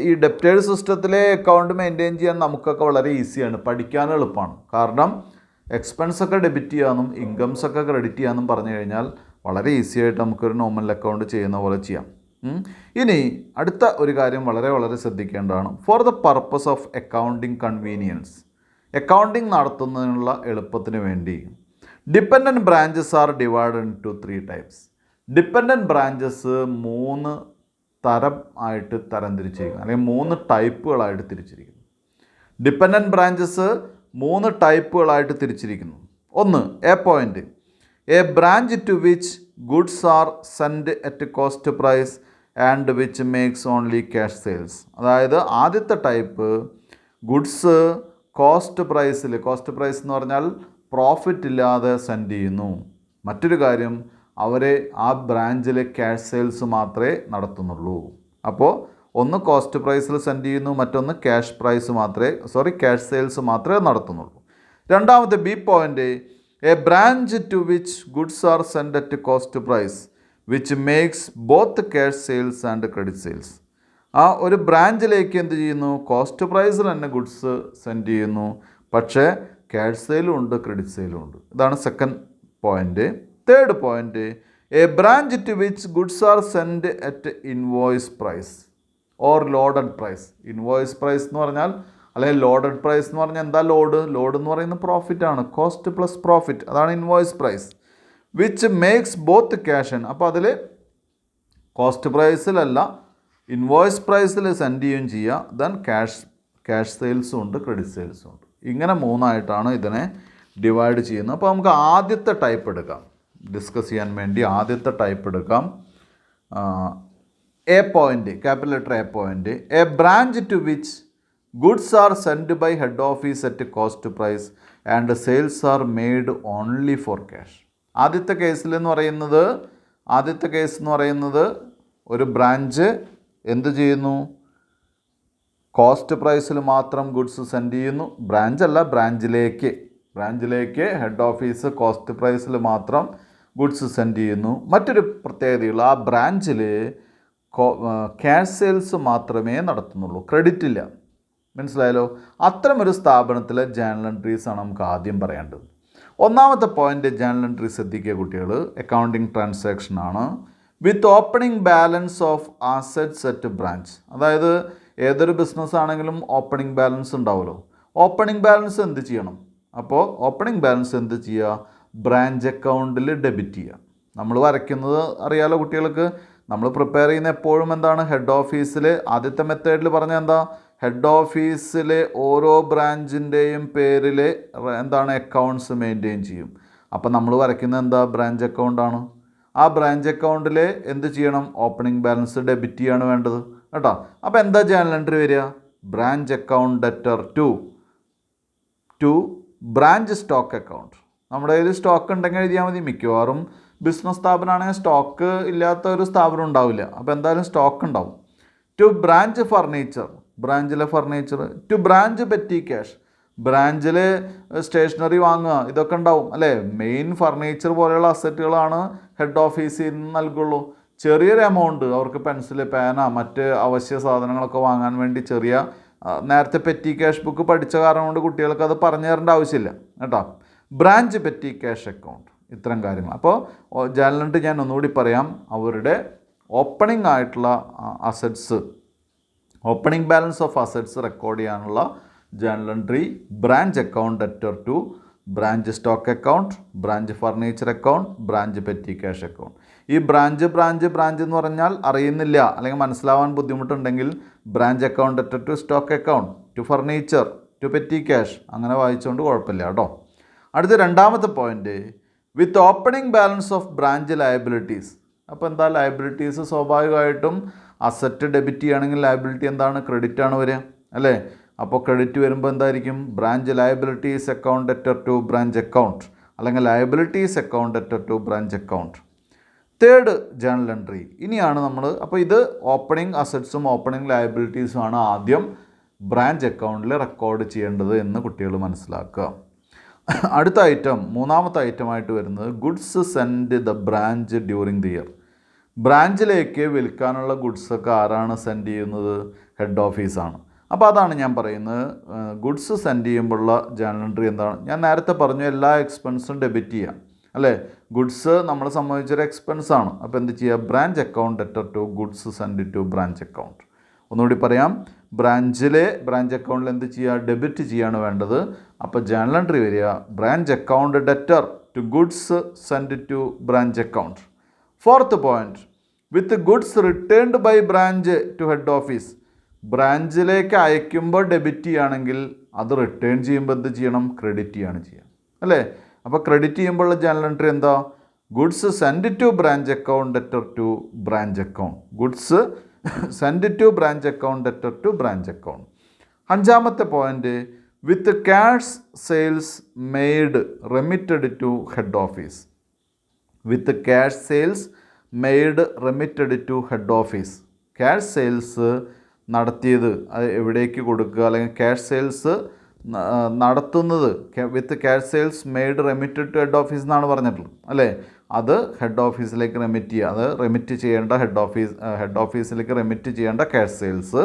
Speaker 1: ഈ ഡെപ്റ്റേഴ്സ് സിസ്റ്റത്തിലെ അക്കൗണ്ട് മെയിൻറ്റെയിൻ ചെയ്യാൻ നമുക്കൊക്കെ വളരെ ഈസിയാണ്, പഠിക്കാൻ എളുപ്പമാണ്. കാരണം എക്സ്പെൻസൊക്കെ ഡെബിറ്റ് ചെയ്യാമെന്നും ഇൻകംസൊക്കെ ക്രെഡിറ്റ് ചെയ്യാമെന്നും പറഞ്ഞു കഴിഞ്ഞാൽ വളരെ ഈസി ആയിട്ട് നമുക്കൊരു നോർമൽ അക്കൗണ്ട് ചെയ്യുന്ന പോലെ ചെയ്യാം. ഇനി അടുത്ത ഒരു കാര്യം വളരെ വളരെ ശ്രദ്ധിക്കേണ്ടതാണ്. For the purpose of accounting convenience, accounting നടത്തുന്നതിനുള്ള എളുപ്പത്തിന് വേണ്ടി dependent branches are divided in to 3 types. Dependent branches 3 തരം ആയിട്ട് തരംതിരിച്ചിരിക്കുന്നു, അല്ലെങ്കിൽ 3 ടൈപ്പുകളായിട്ട് തിരിച്ചിരിക്കുന്നു. ഡിപ്പെൻഡൻറ്റ് ബ്രാഞ്ചസ് 3 ടൈപ്പുകളായിട്ട് തിരിച്ചിരിക്കുന്നു. ഒന്ന്, A point, a branch to which goods are send at cost price and which makes only cash sales. അതായത് ആദ്യത്തെ ടൈപ്പ് ഗുഡ്സ് കോസ്റ്റ് പ്രൈസ് എന്ന് പറഞ്ഞാൽ പ്രോഫിറ്റ് ഇല്ലാതെ സെൻഡ് ചെയ്യുന്നു. മറ്റൊരു കാര്യം, അവരെ ആ ബ്രാഞ്ചിൽ ക്യാഷ് സെയിൽസ് മാത്രമേ നടത്തുന്നുള്ളൂ. അപ്പോൾ ഒന്ന് കോസ്റ്റ് പ്രൈസിൽ സെൻഡ് ചെയ്യുന്നു, മറ്റൊന്ന് ക്യാഷ് സെയിൽസ് മാത്രമേ നടത്തുന്നുള്ളൂ. രണ്ടാമത്തെ B point, a branch to which goods are send at cost price which makes both cash sales and credit sales. ആ ഒരു ബ്രാഞ്ചിലേക്ക് എന്ത് ചെയ്യുന്നു, കോസ്റ്റ് പ്രൈസിൽ തന്നെ ഗുഡ്സ് സെൻഡ് ചെയ്യുന്നു, പക്ഷേ ക്യാഷ് സെയിലും ഉണ്ട് ക്രെഡിറ്റ് സെയിലും ഉണ്ട്. ഇതാണ് second point. Third point, a branch to which goods are send at invoice price or loaded price. Invoice price എന്ന് പറഞ്ഞാൽ, അല്ലെങ്കിൽ ലോഡഡ് പ്രൈസ് എന്ന് പറഞ്ഞാൽ എന്താ ലോഡ് എന്ന് പറയുന്നത് പ്രോഫിറ്റ് ആണ്, കോസ്റ്റ് പ്ലസ് പ്രോഫിറ്റ്, അതാണ് invoice price. Which makes both cash and, അപ്പോൾ അതിൽ കോസ്റ്റ് പ്രൈസിലല്ല ഇൻവോയ്സ് പ്രൈസിൽ സെൻഡ് ചെയ്യുകയും ചെയ്യുക, ദെൻ ക്യാഷ് സെയിൽസും ഉണ്ട് ക്രെഡിറ്റ് സെയിൽസും ഉണ്ട്. ഇങ്ങനെ മൂന്നായിട്ടാണ് ഇതിനെ ഡിവൈഡ് ചെയ്യുന്നത്. അപ്പോൾ നമുക്ക് ആദ്യത്തെ ടൈപ്പ് എടുക്കാം, ഡിസ്കസ് ചെയ്യാൻ വേണ്ടി ആദ്യത്തെ ടൈപ്പ് എടുക്കാം. A point, capital letter A point, a branch to which goods are send by head office at cost price and sales are made only for cash. ആദ്യത്തെ കേസ് എന്ന് പറയുന്നത് ഒരു ബ്രാഞ്ച് എന്ത് ചെയ്യുന്നു, കോസ്റ്റ് പ്രൈസിൽ മാത്രം ഗുഡ്സ് സെൻഡ് ചെയ്യുന്നു. ബ്രാഞ്ചിലേക്ക് ഹെഡ് ഓഫീസ് കോസ്റ്റ് പ്രൈസിൽ മാത്രം ഗുഡ്സ് സെൻഡ് ചെയ്യുന്നു. മറ്റൊരു പ്രത്യേകതയുള്ള, ആ ബ്രാഞ്ചിൽ ക്യാഷ് സെയിൽസ് മാത്രമേ നടത്തുന്നുള്ളൂ, ക്രെഡിറ്റ് ഇല്ല. മനസ്സിലായല്ലോ? അത്തരമൊരു സ്ഥാപനത്തിലെ ജേണൽ എൻട്രീസ് ആണ് നമുക്ക് ആദ്യം പറയേണ്ടത്. ഒന്നാമത്തെ പോയിൻ്റ് ജേണൽ എൻട്രി ശ്രദ്ധിക്കുക കുട്ടികൾ, അക്കൗണ്ടിങ് ട്രാൻസാക്ഷൻ ആണ്. With opening balance of assets at branch. അതായത് ഏതൊരു ബിസിനസ് ആണെങ്കിലും ഓപ്പണിംഗ് ബാലൻസ് ഉണ്ടാവുമല്ലോ. ഓപ്പണിംഗ് ബാലൻസ് എന്ത് ചെയ്യണം? അപ്പോൾ ഓപ്പണിംഗ് ബാലൻസ് എന്ത് ചെയ്യുക, ബ്രാഞ്ച് അക്കൗണ്ടിൽ ഡെബിറ്റ് ചെയ്യുക. നമ്മൾ വരയ്ക്കുന്നത് അറിയാലോ കുട്ടികൾക്ക്. നമ്മൾ പ്രിപ്പയർ ചെയ്യുന്ന എപ്പോഴും എന്താണ്, ഹെഡ് ഓഫീസിൽ ആദ്യത്തെ മെത്തേഡിൽ പറഞ്ഞാൽ എന്താ, ഹെഡ് ഓഫീസിലെ ഓരോ ബ്രാഞ്ചിൻ്റെയും പേരിൽ എന്താണ് അക്കൗണ്ട്സ് മെയിൻറ്റെയിൻ ചെയ്യും. അപ്പോൾ നമ്മൾ വരയ്ക്കുന്നത് എന്താ, ബ്രാഞ്ച് അക്കൗണ്ടാണ്. ആ ബ്രാഞ്ച് അക്കൗണ്ടിൽ എന്ത് ചെയ്യണം, ഓപ്പണിംഗ് ബാലൻസ് ഡെബിറ്റ് ചെയ്യാണ് വേണ്ടത് കേട്ടോ. അപ്പോൾ എന്താ ജേണൽ എൻട്രി വരിക, branch account debtor to branch stock account. നമ്മുടെ കയ്യിൽ സ്റ്റോക്ക് ഉണ്ടെങ്കിൽ എഴുതിയാൽ മതി. മിക്കവാറും ബിസിനസ് സ്ഥാപനമാണെങ്കിൽ സ്റ്റോക്ക് ഇല്ലാത്ത ഒരു സ്ഥാപനം ഉണ്ടാവില്ല. അപ്പോൾ എന്തായാലും സ്റ്റോക്ക് ഉണ്ടാവും. ടു ബ്രാഞ്ച് ഫർണിച്ചർ, ബ്രാഞ്ചിലെ furniture. To branch petty cash, ബ്രാഞ്ചിൽ സ്റ്റേഷനറി വാങ്ങുക, ഇതൊക്കെ ഉണ്ടാവും അല്ലേ. മെയിൻ ഫർണിച്ചർ പോലെയുള്ള അസറ്റുകളാണ് ഹെഡ് ഓഫീസിൽ നിന്ന് നൽകുള്ളൂ. ചെറിയൊരു എമൗണ്ട് അവർക്ക് പെൻസിൽ, പേന, മറ്റ് അവശ്യ സാധനങ്ങളൊക്കെ വാങ്ങാൻ വേണ്ടി ചെറിയ, നേരത്തെ പെറ്റി ക്യാഷ് ബുക്ക് പഠിച്ച കാരണം കൊണ്ട് കുട്ടികൾക്ക് അത് പറഞ്ഞു തരേണ്ട ആവശ്യമില്ല കേട്ടോ. ബ്രാഞ്ച് പെറ്റി ക്യാഷ് അക്കൗണ്ട്, ഇത്തരം കാര്യങ്ങൾ. അപ്പോൾ ജേണൽ എൻട്രി ഞാൻ ഒന്നുകൂടി പറയാം. അവരുടെ ഓപ്പണിംഗ് ആയിട്ടുള്ള assets, opening balance of assets record ചെയ്യാനുള്ള journal entry branch account debtor to branch stock account, branch furniture account, branch petty cash account. ഈ ബ്രാഞ്ച് എന്ന് പറഞ്ഞാൽ അറിയുന്നില്ല അല്ലെങ്കിൽ മനസ്സിലാവാൻ ബുദ്ധിമുട്ടുണ്ടെങ്കിൽ branch account debtor to stock account, to furniture, to petty cash അങ്ങനെ വായിച്ചുകൊണ്ട് കുഴപ്പമില്ല കേട്ടോ. അടുത്ത രണ്ടാമത്തെ point, with opening balance of branch liabilities. അപ്പോൾ എന്താ ലയബിലിറ്റീസ്, സ്വാഭാവികമായിട്ടും അസറ്റ് ഡെബിറ്റ് ചെയ്യുകയാണെങ്കിൽ ലയബിലിറ്റി എന്താണ്, ക്രെഡിറ്റ് ആണ് വരിക അല്ലേ. അപ്പോൾ ക്രെഡിറ്റ് വരുമ്പോൾ എന്തായിരിക്കും, branch liabilities account debtor to branch account, അല്ലെങ്കിൽ liabilities account debtor to branch account. Third journal entry ഇനിയാണ് നമ്മൾ, അപ്പോൾ ഇത് ഓപ്പണിംഗ് അസറ്റ്സും ഓപ്പണിംഗ് ലയബിലിറ്റീസും ആണ് ആദ്യം ബ്രാഞ്ച് അക്കൗണ്ടിൽ റെക്കോർഡ് ചെയ്യേണ്ടത് എന്ന് കുട്ടികൾ മനസ്സിലാക്കുക. അടുത്ത ഐറ്റം, മൂന്നാമത്തെ ഐറ്റമായിട്ട് വരുന്നത് goods send the branch during the year. ബ്രാഞ്ചിലേക്ക് വിൽക്കാനുള്ള ഗുഡ്സൊക്കെ ആരാണ് സെൻഡ് ചെയ്യുന്നത്, ഹെഡ് ഓഫീസാണ്. അപ്പോൾ അതാണ് ഞാൻ പറയുന്നത്, ഗുഡ്സ് സെൻഡ് ചെയ്യുമ്പോഴുള്ള ജേണൽ എൻട്രി എന്താണ്. ഞാൻ നേരത്തെ പറഞ്ഞു എല്ലാ എക്സ്പെൻസും ഡെബിറ്റ് ചെയ്യാം അല്ലേ. ഗുഡ്സ് നമ്മളെ സംബന്ധിച്ചൊരു എക്സ്പെൻസാണ്. അപ്പോൾ എന്ത് ചെയ്യുക, branch account debtor to goods send to branch account. ഒന്നുകൂടി പറയാം, ബ്രാഞ്ച് അക്കൗണ്ടിൽ എന്ത് ചെയ്യുക, ഡെബിറ്റ് ചെയ്യാണ് വേണ്ടത്. അപ്പോൾ ജേണൽ എൻട്രി വരിക branch account debtor to goods send to branch account. Fourth point, with goods returned by branch to head office. ബ്രാഞ്ചിലേക്ക് അയക്കുമ്പോൾ ഡെബിറ്റ് ചെയ്യുകയാണെങ്കിൽ അത് റിട്ടേൺ ചെയ്യുമ്പോൾ എന്ത് ചെയ്യണം, ക്രെഡിറ്റ് ചെയ്യാണ് ചെയ്യുക അല്ലേ. അപ്പോൾ ക്രെഡിറ്റ് ചെയ്യുമ്പോഴുള്ള ജേണൽ എൻട്രി എന്താ, goods send to branch account debtor to branch account, goods send to branch account debtor to branch account. അഞ്ചാമത്തെ point, with cash sales made remitted to head office. With cash sales made remitted to head office. Cash sales നടത്തിയത് അത് എവിടേക്ക് കൊടുക്കുക, അല്ലെങ്കിൽ ക്യാഷ് സെയിൽസ് നടത്തുന്നത് with cash sales made remitted to head office എന്നാണ് പറഞ്ഞിട്ടുള്ളത് അല്ലേ. അത് ഹെഡ് ഓഫീസിലേക്ക് റെമിറ്റ് ചെയ്യുക, അത് റെമിറ്റ് ചെയ്യേണ്ട ഹെഡ് ഓഫീസിലേക്ക് റെമിറ്റ് ചെയ്യേണ്ട cash sales.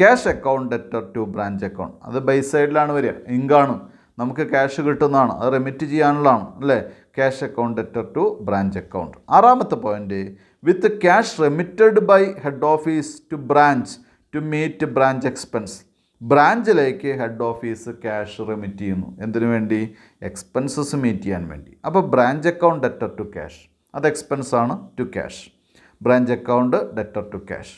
Speaker 1: Cash account debtor to branch account, അത് ബൈ സൈഡിലാണ് വരിക, ഇങ്കാണ്, നമുക്ക് ക്യാഷ് കിട്ടുന്നതാണ്, അത് റെമിറ്റ് ചെയ്യാനുള്ളതാണ് അല്ലേ. Cash account debtor to branch account. ആറാമത്തെ point, with cash remitted by head office to branch to meet branch expense. ബ്രാഞ്ചിലേക്ക് ഹെഡ് ഓഫീസ് ക്യാഷ് റെമിറ്റ് ചെയ്യുന്നു, എന്തിനു വേണ്ടി? എക്സ്പെൻസസ് മീറ്റ് ചെയ്യാൻ വേണ്ടി. അപ്പോൾ branch account debtor to cash, അത് എക്സ്പെൻസ് ആണ് to cash. Branch account debtor to cash.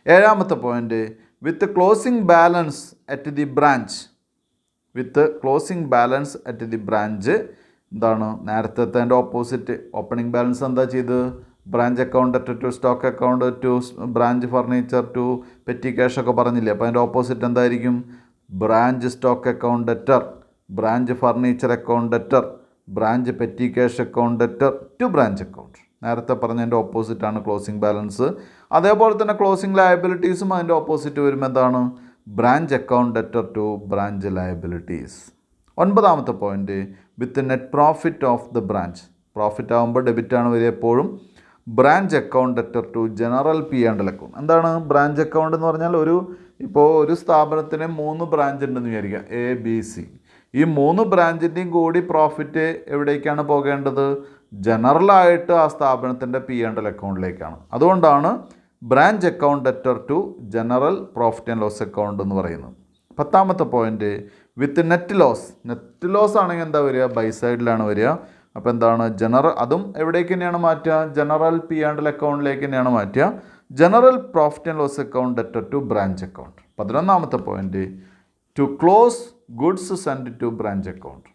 Speaker 1: ഏഴാമത്തെ point, with closing balance at the branch. With closing balance at the branch എന്താണ്? നേരത്തെ ഓപ്പോസിറ്റ്. ഓപ്പണിംഗ് ബാലൻസ് എന്താ ചെയ്ത്? Branch account debtor to stock account to branch furniture to petty cash ഒക്കെ പറഞ്ഞില്ലേ. അപ്പോൾ അതിൻ്റെ ഓപ്പോസിറ്റ് എന്തായിരിക്കും? Branch stock account debtor, branch furniture account debtor, branch petty cash account debtor to branch account. നേരത്തെ പറഞ്ഞതിൻ്റെ ഓപ്പോസിറ്റാണ് ക്ലോസിംഗ് ബാലൻസ്. അതേപോലെ തന്നെ ക്ലോസിംഗ് ലയബിലിറ്റീസും അതിൻ്റെ ഓപ്പോസിറ്റ് വരുമ്പോൾ എന്താണ്? Branch account debtor to branch liabilities. ഒൻപതാമത്തെ point, with net profit of the branch. Profit ആകുമ്പോൾ ഡെബിറ്റാണ് വരിക എപ്പോഴും. Branch account debtor to general P and L account. എന്താണ് ബ്രാഞ്ച് അക്കൗണ്ട് എന്ന് പറഞ്ഞാൽ? ഒരു സ്ഥാപനത്തിന് 3 ബ്രാഞ്ച് ഉണ്ടെന്ന് വിചാരിക്കുക, എ ബി സി. ഈ 3 ബ്രാഞ്ചിൻ്റെയും കൂടി പ്രോഫിറ്റ് എവിടേക്കാണ് പോകേണ്ടത്? ജനറലായിട്ട് ആ സ്ഥാപനത്തിൻ്റെ പി ആൻഡ് എൽ അക്കൗണ്ടിലേക്കാണ്. അതുകൊണ്ടാണ് branch account debtor to general profit and loss account എന്ന് പറയുന്നത്. 10ാമത്തെ point, with net loss. Net loss ആണെങ്കിൽ എന്താ വരിക? ബൈ സൈഡിലാണ് വരിക. അപ്പോൾ എന്താണ്? അതും എവിടേക്ക് തന്നെയാണ് മാറ്റുക? ജനറൽ പി ആൻഡ് എൽ അക്കൗണ്ടിലേക്ക് തന്നെയാണ് മാറ്റുക. General profit and loss account debtor to branch account. 11ാമത്തെ point, to close goods send to branch account.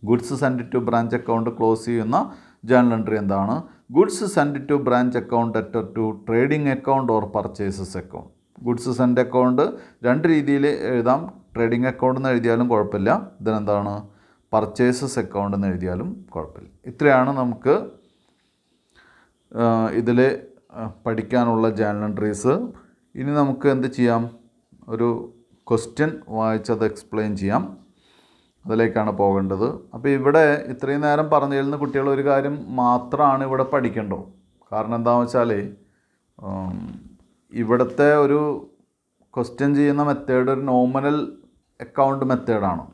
Speaker 1: Goods send to branch account close ചെയ്യുന്ന ജേണൽ എൻട്രി എന്താണ്? Goods send to branch account debtor to trading account or purchases account. Goods send account 2 രീതിയിൽ എഴുതാം. ട്രേഡിംഗ് അക്കൗണ്ട് എന്ന് എഴുതിയാലും കുഴപ്പമില്ല. ഇതിനെന്താണ്? പർച്ചേസസ് അക്കൗണ്ട് എന്ന് എഴുതിയാലും കുഴപ്പമില്ല. ഇത്രയാണ് നമുക്ക് ഇതിൽ പഠിക്കാനുള്ള ജേണൽ എൻട്രീസ്. ഇനി നമുക്ക് എന്ത് ചെയ്യാം? ഒരു ക്വസ്റ്റ്യൻ വായിച്ചത് എക്സ്പ്ലെയിൻ ചെയ്യാം. അതിലേക്കാണ് പോകേണ്ടത്. അപ്പോൾ ഇവിടെ ഇത്രയും നേരം പറഞ്ഞു തരുന്ന കുട്ടികൾ ഒരു കാര്യം മാത്രമാണ് ഇവിടെ പഠിക്കേണ്ടത്. കാരണം എന്താണെന്ന് വെച്ചാൽ ഇവിടുത്തെ ഒരു ക്വസ്റ്റ്യൻ ചെയ്യുന്ന മെത്തേഡ് ഒരു നോമിനൽ അക്കൗണ്ട് മെത്തേഡാണ്.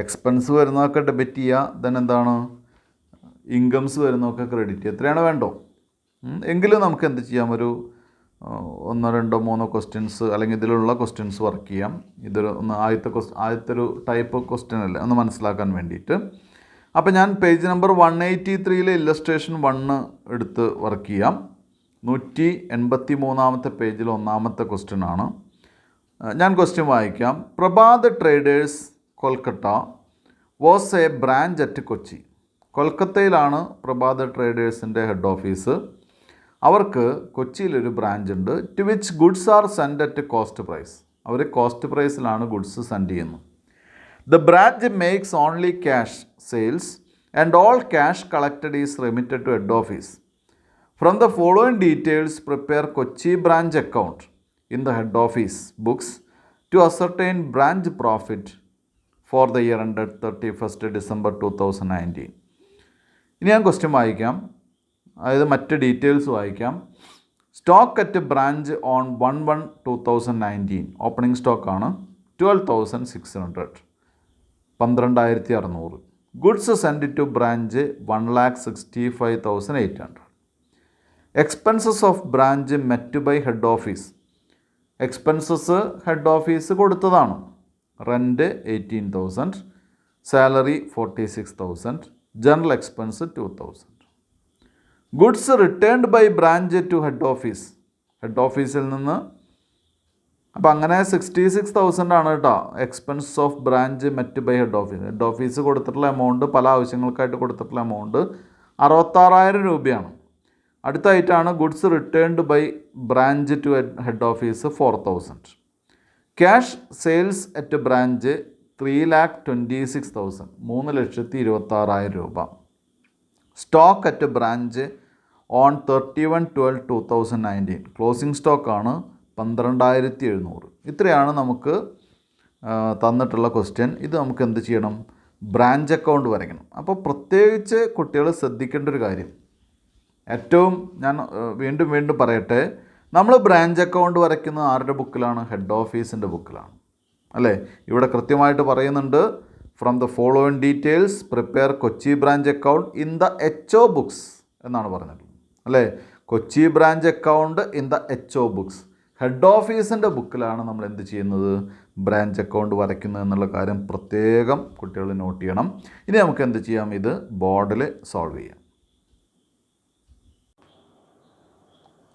Speaker 1: എക്സ്പെൻസ് വരുന്നതൊക്കെ ഡെബിറ്റ് ചെയ്യുക, ദെൻ എന്താണ്? ഇൻകംസ് വരുന്നതൊക്കെ ക്രെഡിറ്റ് ചെയ്യുക. എത്രയാണ് വേണ്ടോ? എങ്കിലും നമുക്ക് എന്ത് ചെയ്യാം? ഒരു 1, 2, 3 ക്വസ്റ്റ്യൻസ് അല്ലെങ്കിൽ ഇതിലുള്ള ക്വസ്റ്റ്യൻസ് വർക്ക് ചെയ്യാം. ഇതൊരു ആദ്യത്തെ ഒരു ടൈപ്പ് ക്വസ്റ്റ്യൻ അല്ലേ, ഒന്ന് മനസ്സിലാക്കാൻ വേണ്ടിയിട്ട്. അപ്പോൾ ഞാൻ പേജ് നമ്പർ 183 ഇല്ലസ്ട്രേഷൻ 1 എടുത്ത് വർക്ക് ചെയ്യാം. 183ാമത്തെ പേജിൽ 1ാമത്തെ ക്വസ്റ്റ്യൻ ആണ്. ഞാൻ ക്വസ്റ്റ്യൻ വായിക്കാം. Prabhat traders Kolkata was a branch at Kochi. കൊൽക്കത്തയിലാണ് പ്രഭാത് ട്രേഡേഴ്സിൻ്റെ ഹെഡ് ഓഫീസ്. അവർക്ക് കൊച്ചിയിലൊരു ബ്രാഞ്ച് ഉണ്ട്. To which goods are send at cost price. അവർ കോസ്റ്റ് പ്രൈസിലാണ് ഗുഡ്സ് സെൻഡ് ചെയ്യുന്നത്. The branch makes only cash sales and all cash collected is remitted to head office. From the following details prepare Kochi branch account in the head office books to ascertain branch profit for the year ended 31st December 2019. ഇനി ഞാൻ ക്വസ്റ്റ്യൻ വായിക്കാം, അതായത് മറ്റ് ഡീറ്റെയിൽസ് വായിക്കാം. Stock at branch on 1/1/2019. Opening സ്റ്റോക്കാണ് 12,600, 12,600. Goods send to branch 1,65,800. Expenses of branch met by head office. Expenses head office കൊടുത്തതാണ്. Rent 18,000, salary 46,000, general expense 2,000. Goods returned by branch to head office. Head ഓഫീസിൽ നിന്ന് അപ്പോൾ അങ്ങനെ 66,000 ആണ് കേട്ടോ expense of branch met by head office. Head office കൊടുത്തിട്ടുള്ള എമൗണ്ട്, പല ആവശ്യങ്ങൾക്കായിട്ട് കൊടുത്തിട്ടുള്ള എമൗണ്ട് 66,000 രൂപയാണ്. അടുത്തായിട്ടാണ് goods returned by branch to head office 4,000. Cash sales at branch 3,26,000, 3,26,000 രൂപ. Stock at branch on 31/12/2019. Closing സ്റ്റോക്കാണ് 12,700. ഇത്രയാണ് നമുക്ക് തന്നിട്ടുള്ള ക്വസ്റ്റ്യൻ. ഇത് നമുക്ക് എന്ത് ചെയ്യണം? ബ്രാഞ്ച് അക്കൗണ്ട് വരയ്ക്കണം. അപ്പോൾ പ്രത്യേകിച്ച് കുട്ടികൾ ശ്രദ്ധിക്കേണ്ട ഒരു കാര്യം, ഏറ്റവും ഞാൻ വീണ്ടും വീണ്ടും പറയട്ടെ, നമ്മൾ ബ്രാഞ്ച് അക്കൗണ്ട് വരയ്ക്കുന്നത് ആരുടെ ബുക്കിലാണ്? ഹെഡ് ഓഫീസിൻ്റെ ബുക്കിലാണ്, അല്ലേ? ഇവിടെ കൃത്യമായിട്ട് പറയുന്നുണ്ട്, from the following details prepare Kochi branch account in the HO books എന്നാണ് പറഞ്ഞിട്ടുള്ളത്, അല്ലേ? Kochi branch account in the HO books. Head ഓഫീസിൻ്റെ ബുക്കിലാണ് നമ്മൾ എന്ത് ചെയ്യുന്നത്? ബ്രാഞ്ച് അക്കൗണ്ട് വരയ്ക്കുന്നത് എന്നുള്ള കാര്യം പ്രത്യേകം കുട്ടികൾ നോട്ട് ചെയ്യണം. ഇനി നമുക്ക് എന്ത് ചെയ്യാം? ഇത് ബോർഡിൽ സോൾവ് ചെയ്യാം.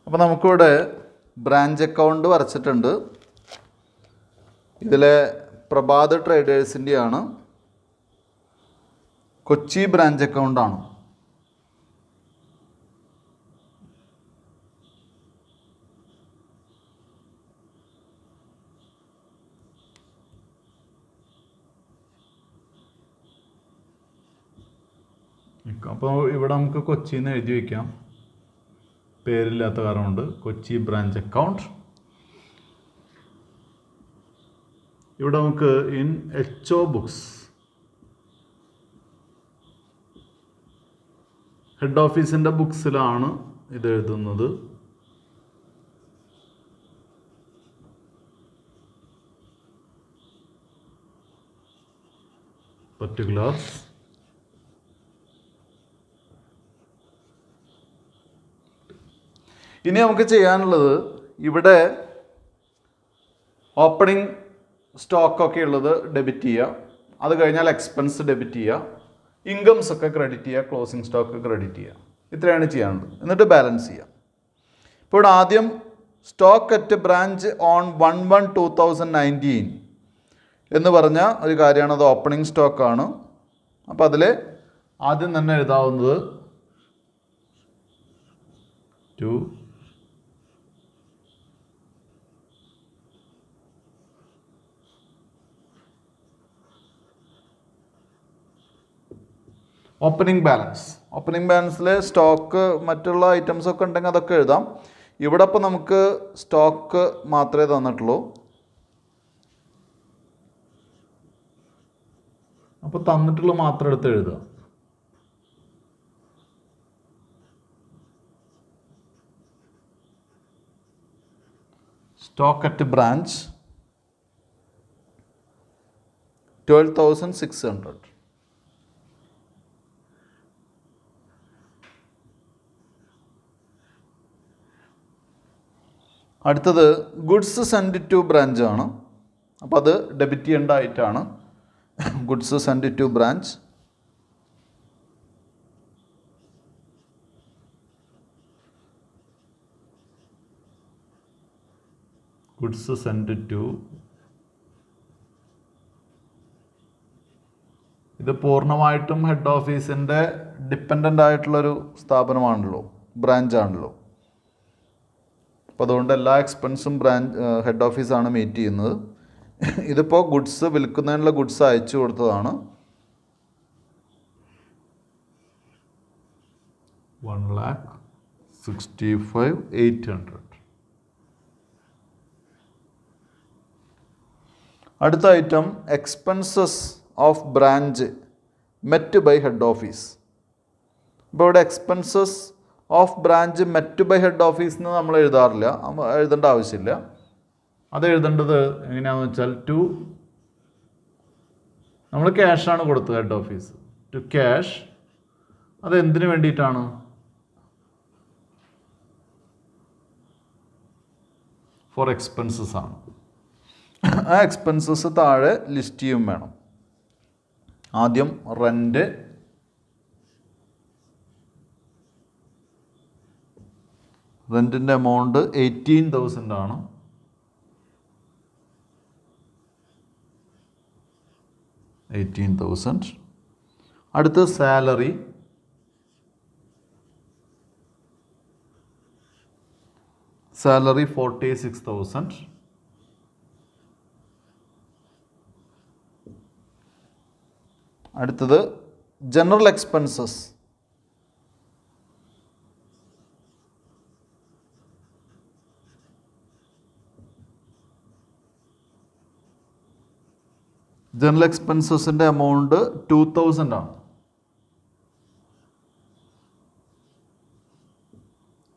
Speaker 1: അപ്പോൾ നമുക്കിവിടെ ബ്രാഞ്ച് അക്കൗണ്ട് വരച്ചിട്ടുണ്ട്. ഇതിലെ പ്രഭാത് ട്രേഡേഴ്സിൻ്റെയാണ്, കൊച്ചി ബ്രാഞ്ച് അക്കൗണ്ടാണ്. അപ്പോൾ ഇവിടെ നമുക്ക് കൊച്ചിന്ന് എഴുതി വയ്ക്കാം, പേരില്ലാത്ത കാരണമുണ്ട്. Kochi branch account. ഇവിടെ നമുക്ക് ഇൻ HO ബുക്സ്, ഹെഡ് ഓഫീസിൻ്റെ ബുക്സിലാണ് ഇത് എഴുതുന്നത്. പർട്ടിക്കുലർസ്. ഇനി നമുക്ക് ചെയ്യാനുള്ളത്, ഇവിടെ ഓപ്പണിംഗ് സ്റ്റോക്കൊക്കെ ഉള്ളത് ഡെബിറ്റ് ചെയ്യുക, അത് കഴിഞ്ഞാൽ എക്സ്പെൻസ് ഡെബിറ്റ് ചെയ്യുക, ഇൻകംസ് ഒക്കെ ക്രെഡിറ്റ് ചെയ്യുക, ക്ലോസിംഗ് സ്റ്റോക്ക് ക്രെഡിറ്റ് ചെയ്യുക. ഇത്രയാണ് ചെയ്യാനുള്ളത്. എന്നിട്ട് ബാലൻസ് ചെയ്യുക. ഇപ്പോൾ ഇവിടെ ആദ്യം സ്റ്റോക്ക് അറ്റ് ബ്രാഞ്ച് ഓൺ 1/1/2019 എന്ന് പറഞ്ഞ ഒരു കാര്യമാണ്. അത് ഓപ്പണിംഗ് സ്റ്റോക്കാണ്. അപ്പോൾ അതിൽ ആദ്യം തന്നെ എഴുതാവുന്നത് ടു ഓപ്പണിംഗ് ബാലൻസ്. ഓപ്പണിംഗ് ബാലൻസിൽ സ്റ്റോക്ക് മറ്റുള്ള ഐറ്റംസ് ഒക്കെ ഉണ്ടെങ്കിൽ അതൊക്കെ എഴുതാം. ഇവിടെ ഇപ്പോൾ നമുക്ക് സ്റ്റോക്ക് മാത്രമേ തന്നിട്ടുള്ളൂ. അപ്പോൾ തന്നിട്ടുള്ള മാത്രം എടുത്ത് എഴുതുക. Stock at branch 12,600. അടുത്തത് ഗുഡ്സ് സെൻഡ് ടു ബ്രാഞ്ച് ആണ്. അപ്പോൾ അത് ഡെബിറ്റ് ചെയ്യേണ്ട ആയിട്ടാണ്. Goods send to branch. Goods send to, ഇത് പൂർണ്ണമായിട്ടും ഹെഡ് ഓഫീസിൻ്റെ ഡിപ്പെൻഡൻ്റ് ആയിട്ടുള്ളൊരു സ്ഥാപനമാണല്ലോ, ബ്രാഞ്ചാണല്ലോ. അപ്പോൾ അതുകൊണ്ട് എല്ലാ എക്സ്പെൻസും ഹെഡ് ഓഫീസാണ് മീറ്റ് ചെയ്യുന്നത്. ഇതിപ്പോൾ ഗുഡ്സ് വിൽക്കുന്നതിനുള്ള ഗുഡ്സ് അയച്ചു കൊടുത്തതാണ്. 1,65,800. അടുത്ത item expenses of branch met by head office. ഇപ്പോൾ ഇവിടെ expenses of branch met by head office എന്ന് നമ്മൾ എഴുതാറില്ല, എഴുതേണ്ട ആവശ്യമില്ല. അത് എഴുതേണ്ടത് എങ്ങനെയാണെന്ന് വെച്ചാൽ നമ്മൾ ക്യാഷാണ് കൊടുത്തത് ഹെഡ് ഓഫീസ്, ടു ക്യാഷ്. അത് എന്തിനു വേണ്ടിയിട്ടാണ്? ഫോർ എക്സ്പെൻസസ് ആണ്. ആ എക്സ്പെൻസസ് താഴെ ലിസ്റ്റ് ചെയ്യും വേണം. ആദ്യം റെൻറ്റ്, റെൻറ്റിൻ്റെ എമൗണ്ട് 18,000 ആണ്. അടുത്ത് സാലറി, സാലറി 46,000. അടുത്തത് ജനറൽ എക്സ്പെൻസസ്, ജനറൽ എക്സ്പെൻസസിൻ്റെ എമൗണ്ട് 2000 ആണ്.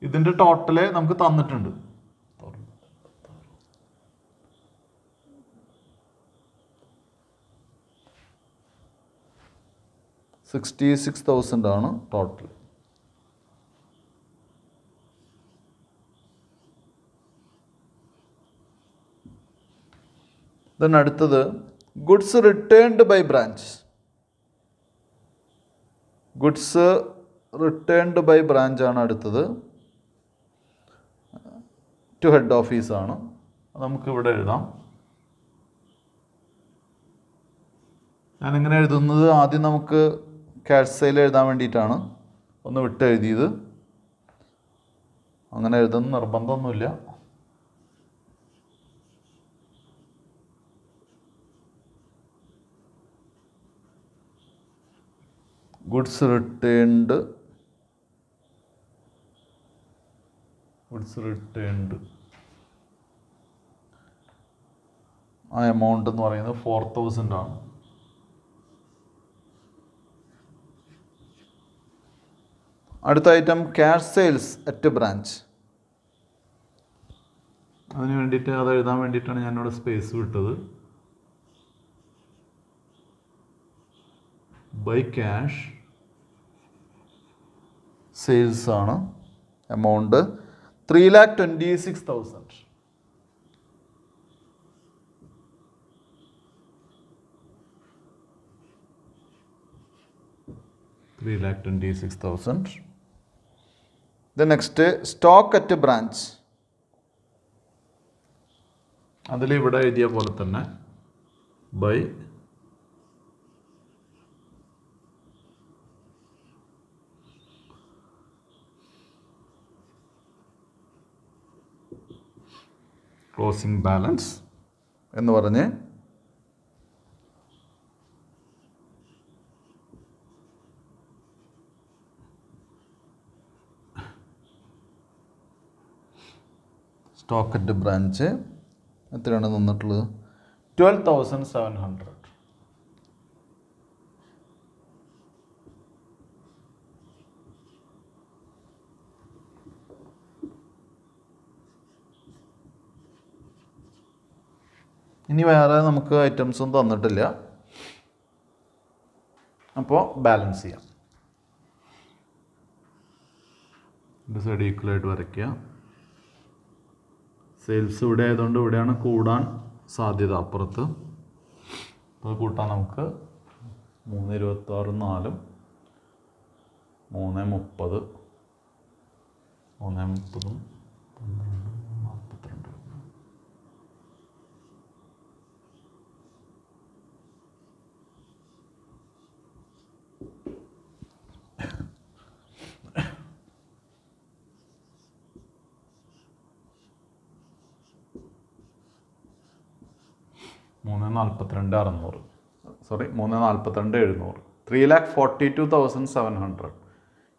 Speaker 1: ഇതിൻ്റെ ടോട്ടല് നമുക്ക് തന്നിട്ടുണ്ട്. 66,000 ആണ് ടോട്ടൽ. ദെൻ അടുത്തത് goods returned by branch. Goods returned by branch ആണ് അടുത്തത്. ടു ഹെഡ് ഓഫീസാണ്. നമുക്കിവിടെ എഴുതാം. ഞാനിങ്ങനെ എഴുതുന്നത് ആദ്യം നമുക്ക് ക്യാഷ് സെയിൽ എഴുതാൻ വേണ്ടിയിട്ടാണ് ഒന്ന് വിട്ട് എഴുതിയത്. അങ്ങനെ എഴുതുന്ന നിർബന്ധമൊന്നുമില്ല. ഗുഡ്സ് റിട്ടേൺഡ് ആ എമൗണ്ട് എന്ന് പറയുന്നത് 4,000 ആണ്. അടുത്ത item cash sales at branch. അതിന് വേണ്ടിയിട്ട് അത് എഴുതാൻ വേണ്ടിയിട്ടാണ് ഞാനിവിടെ സ്പേസ് വിട്ടത്. ബൈ ക്യാഷ് സെയിൽസ് ആണ്. Amount 3,26,000. 3,26,000. Next stock at branch. അതിലിവിടെ എഴുതിയ പോലെ തന്നെ ബൈ ക്ലോസിംഗ് ബാലൻസ് എന്ന് പറഞ്ഞ് സ്റ്റോക്ക് അറ്റ് ബ്രാഞ്ച് എത്രയാണ് നിന്നിട്ടുള്ളത്? 12,700. ഇനി വേറെ നമുക്ക് ഐറ്റംസും തന്നിട്ടില്ല. അപ്പോൾ ബാലൻസ് ചെയ്യാം. ഒരു സൈഡ് ഈക്വലായിട്ട് വരയ്ക്കുക. സെയിൽസ് ഇവിടെ ആയതുകൊണ്ട് ഇവിടെയാണ് കൂടാൻ സാധ്യത അപ്പുറത്ത്. അപ്പോൾ കൂട്ടാൻ നമുക്ക് 3,26 4 3,30 3,30 12 3,42,600 സോറി 3,42,700 3,42,700.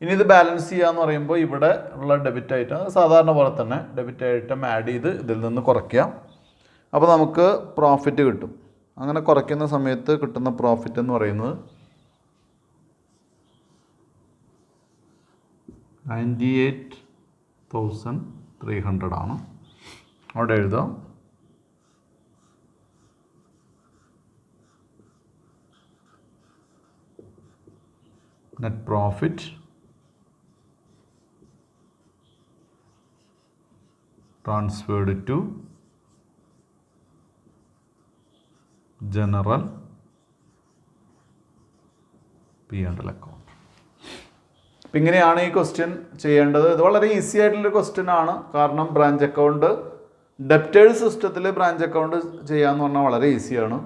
Speaker 1: ഇനി ഇത് ബാലൻസ് ചെയ്യാന്ന് പറയുമ്പോൾ ഇവിടെ ഉള്ള ഡെബിറ്റ് ഐറ്റം സാധാരണ പോലെ തന്നെ ഡെബിറ്റ് ഐറ്റം ആഡ് ചെയ്ത് ഇതിൽ നിന്ന് കുറയ്ക്കാം. അപ്പോൾ നമുക്ക് പ്രോഫിറ്റ് കിട്ടും. അങ്ങനെ കുറയ്ക്കുന്ന സമയത്ത് കിട്ടുന്ന പ്രോഫിറ്റ് എന്ന് പറയുന്നത് 98,300 ആണ്. അവിടെ എഴുതാം net profit transferred to general P&L account. അപ്പം ഇങ്ങനെയാണ് ഈ ക്വസ്റ്റ്യൻ ചെയ്യേണ്ടത്. ഇത് വളരെ ഈസി ആയിട്ടുള്ളൊരു ക്വസ്റ്റ്യൻ ആണ്. കാരണം ബ്രാഞ്ച് അക്കൗണ്ട് ഡെപ്റ്റേഴ്സ് സിസ്റ്റത്തിൽ ബ്രാഞ്ച് അക്കൗണ്ട് ചെയ്യാമെന്ന് പറഞ്ഞാൽ വളരെ ഈസിയാണ്.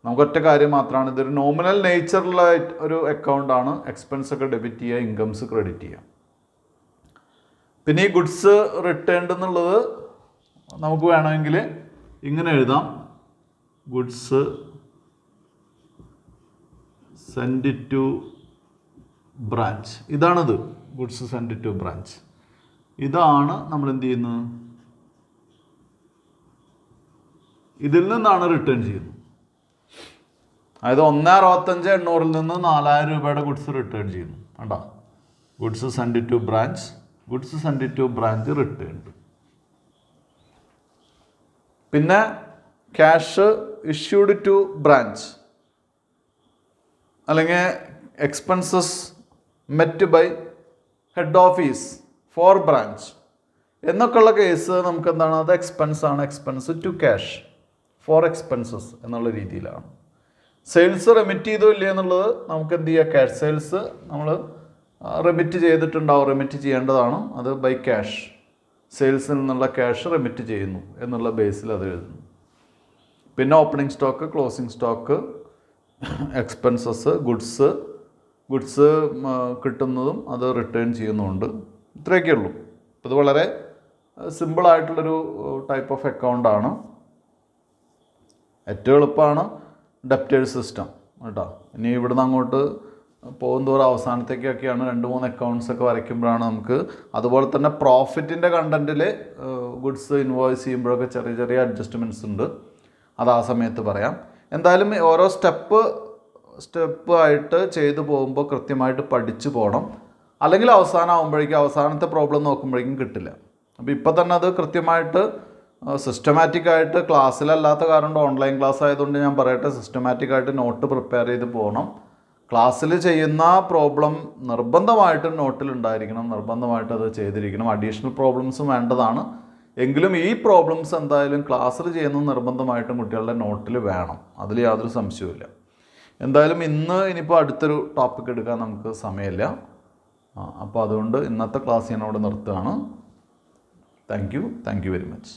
Speaker 1: നമുക്ക് ഒറ്റ കാര്യം മാത്രമാണ്, ഇതൊരു നോമിനൽ നേച്ചറുള്ള ഒരു അക്കൗണ്ടാണ്. എക്സ്പെൻസ് ഒക്കെ ഡെബിറ്റ് ചെയ്യുക, ഇൻകംസ് ക്രെഡിറ്റ് ചെയ്യുക. പിന്നെ ഈ ഗുഡ്സ് റിട്ടേൺഡ് എന്നുള്ളത് നമുക്ക് വേണമെങ്കിൽ ഇങ്ങനെ എഴുതാം. Goods send to branch. ഇതാണിത് ഗുഡ്സ് സെൻഡ് ടു ബ്രാഞ്ച്. ഇതാണ് നമ്മൾ എന്ത് ചെയ്യുന്നത്, ഇതിൽ നിന്നാണ് റിട്ടേൺ ചെയ്യുന്നത്. അതായത് 1,65,800 നിന്ന് 4,000 രൂപയുടെ ഗുഡ്സ് റിട്ടേൺ ചെയ്യുന്നു. കണ്ടോ, goods send to branch returned. പിന്നെ ക്യാഷ് ഇഷ്യൂഡ് ടു ബ്രാഞ്ച് അല്ലെങ്കിൽ expenses met by head office for branch എന്നൊക്കെയുള്ള കേസ് നമുക്ക് എന്താണ്, അത് എക്സ്പെൻസാണ്. Expense to cash for expenses എന്നുള്ള രീതിയിലാണ്. സെയിൽസ് റെമിറ്റ് ചെയ്തോ ഇല്ല എന്നുള്ളത് നമുക്ക് എന്ത് ചെയ്യുക, ക്യാഷ് സെയിൽസ് നമ്മൾ റെമിറ്റ് ചെയ്തിട്ടുണ്ടാവും, റെമിറ്റ് ചെയ്യേണ്ടതാണ്. അത് ബൈ ക്യാഷ്, സെയിൽസിൽ നിന്നുള്ള ക്യാഷ് റെമിറ്റ് ചെയ്യുന്നു എന്നുള്ള ബേസിൽ അത് എഴുതുന്നു. പിന്നെ opening stock, closing stock, expenses, goods കിട്ടുന്നതും അത് റിട്ടേൺ ചെയ്യുന്നുമുണ്ട്. ഇത്രയൊക്കെ ഉള്ളൂ. ഇത് വളരെ സിമ്പിളായിട്ടുള്ളൊരു ടൈപ്പ് ഓഫ് അക്കൗണ്ടാണ്. ഏറ്റവും എളുപ്പമാണ് ഡെപ്റ്റേഴ്സ് സിസ്റ്റം കേട്ടോ. ഇനി ഇവിടുന്ന് അങ്ങോട്ട് പോകുന്തോറും അവസാനത്തേക്കൊക്കെയാണ് 2-3 അക്കൗണ്ട്സ് ഒക്കെ വരയ്ക്കുമ്പോഴാണ് നമുക്ക്, അതുപോലെ തന്നെ പ്രോഫിറ്റിൻ്റെ കണ്ടൻറ്റിൽ ഗുഡ്സ് ഇൻവോയ്സ് ചെയ്യുമ്പോഴൊക്കെ ചെറിയ ചെറിയ അഡ്ജസ്റ്റ്മെൻറ്റ്സ് ഉണ്ട്. അത് ആ സമയത്ത് പറയാം. എന്തായാലും ഓരോ സ്റ്റെപ്പ് ആയിട്ട് ചെയ്തു പോകുമ്പോൾ കൃത്യമായിട്ട് പഠിച്ചു പോകണം. അല്ലെങ്കിൽ അവസാനത്തെ പ്രോബ്ലം നോക്കുമ്പോഴേക്കും കിട്ടില്ല. അപ്പോൾ ഇപ്പം തന്നെ അത് കൃത്യമായിട്ട് സിസ്റ്റമാറ്റിക്കായിട്ട്, ക്ലാസ്സിലല്ലാത്ത കാരണം ഓൺലൈൻ ക്ലാസ് ആയതുകൊണ്ട് ഞാൻ പറയട്ടെ, സിസ്റ്റമാറ്റിക്കായിട്ട് നോട്ട് പ്രിപ്പയർ ചെയ്ത് പോകണം. ക്ലാസ്സിൽ ചെയ്യുന്ന പ്രോബ്ലം നിർബന്ധമായിട്ടും നോട്ടിലുണ്ടായിരിക്കണം, നിർബന്ധമായിട്ട് അത് ചെയ്തിരിക്കണം. അഡീഷണൽ പ്രോബ്ലംസും വേണ്ടതാണ്. എങ്കിലും ഈ പ്രോബ്ലംസ് എന്തായാലും ക്ലാസ്സിൽ ചെയ്യുന്നത് നിർബന്ധമായിട്ടും കുട്ടികളുടെ നോട്ടിൽ വേണം, അതിൽ യാതൊരു സംശയവുമില്ല. എന്തായാലും ഇനിയിപ്പോൾ അടുത്തൊരു ടോപ്പിക് എടുക്കാൻ നമുക്ക് സമയമില്ല. അപ്പോൾ അതുകൊണ്ട് ഇന്നത്തെ ക്ലാസ് ഞാൻ അവിടെ നിർത്തുകയാണ്. Thank you very much.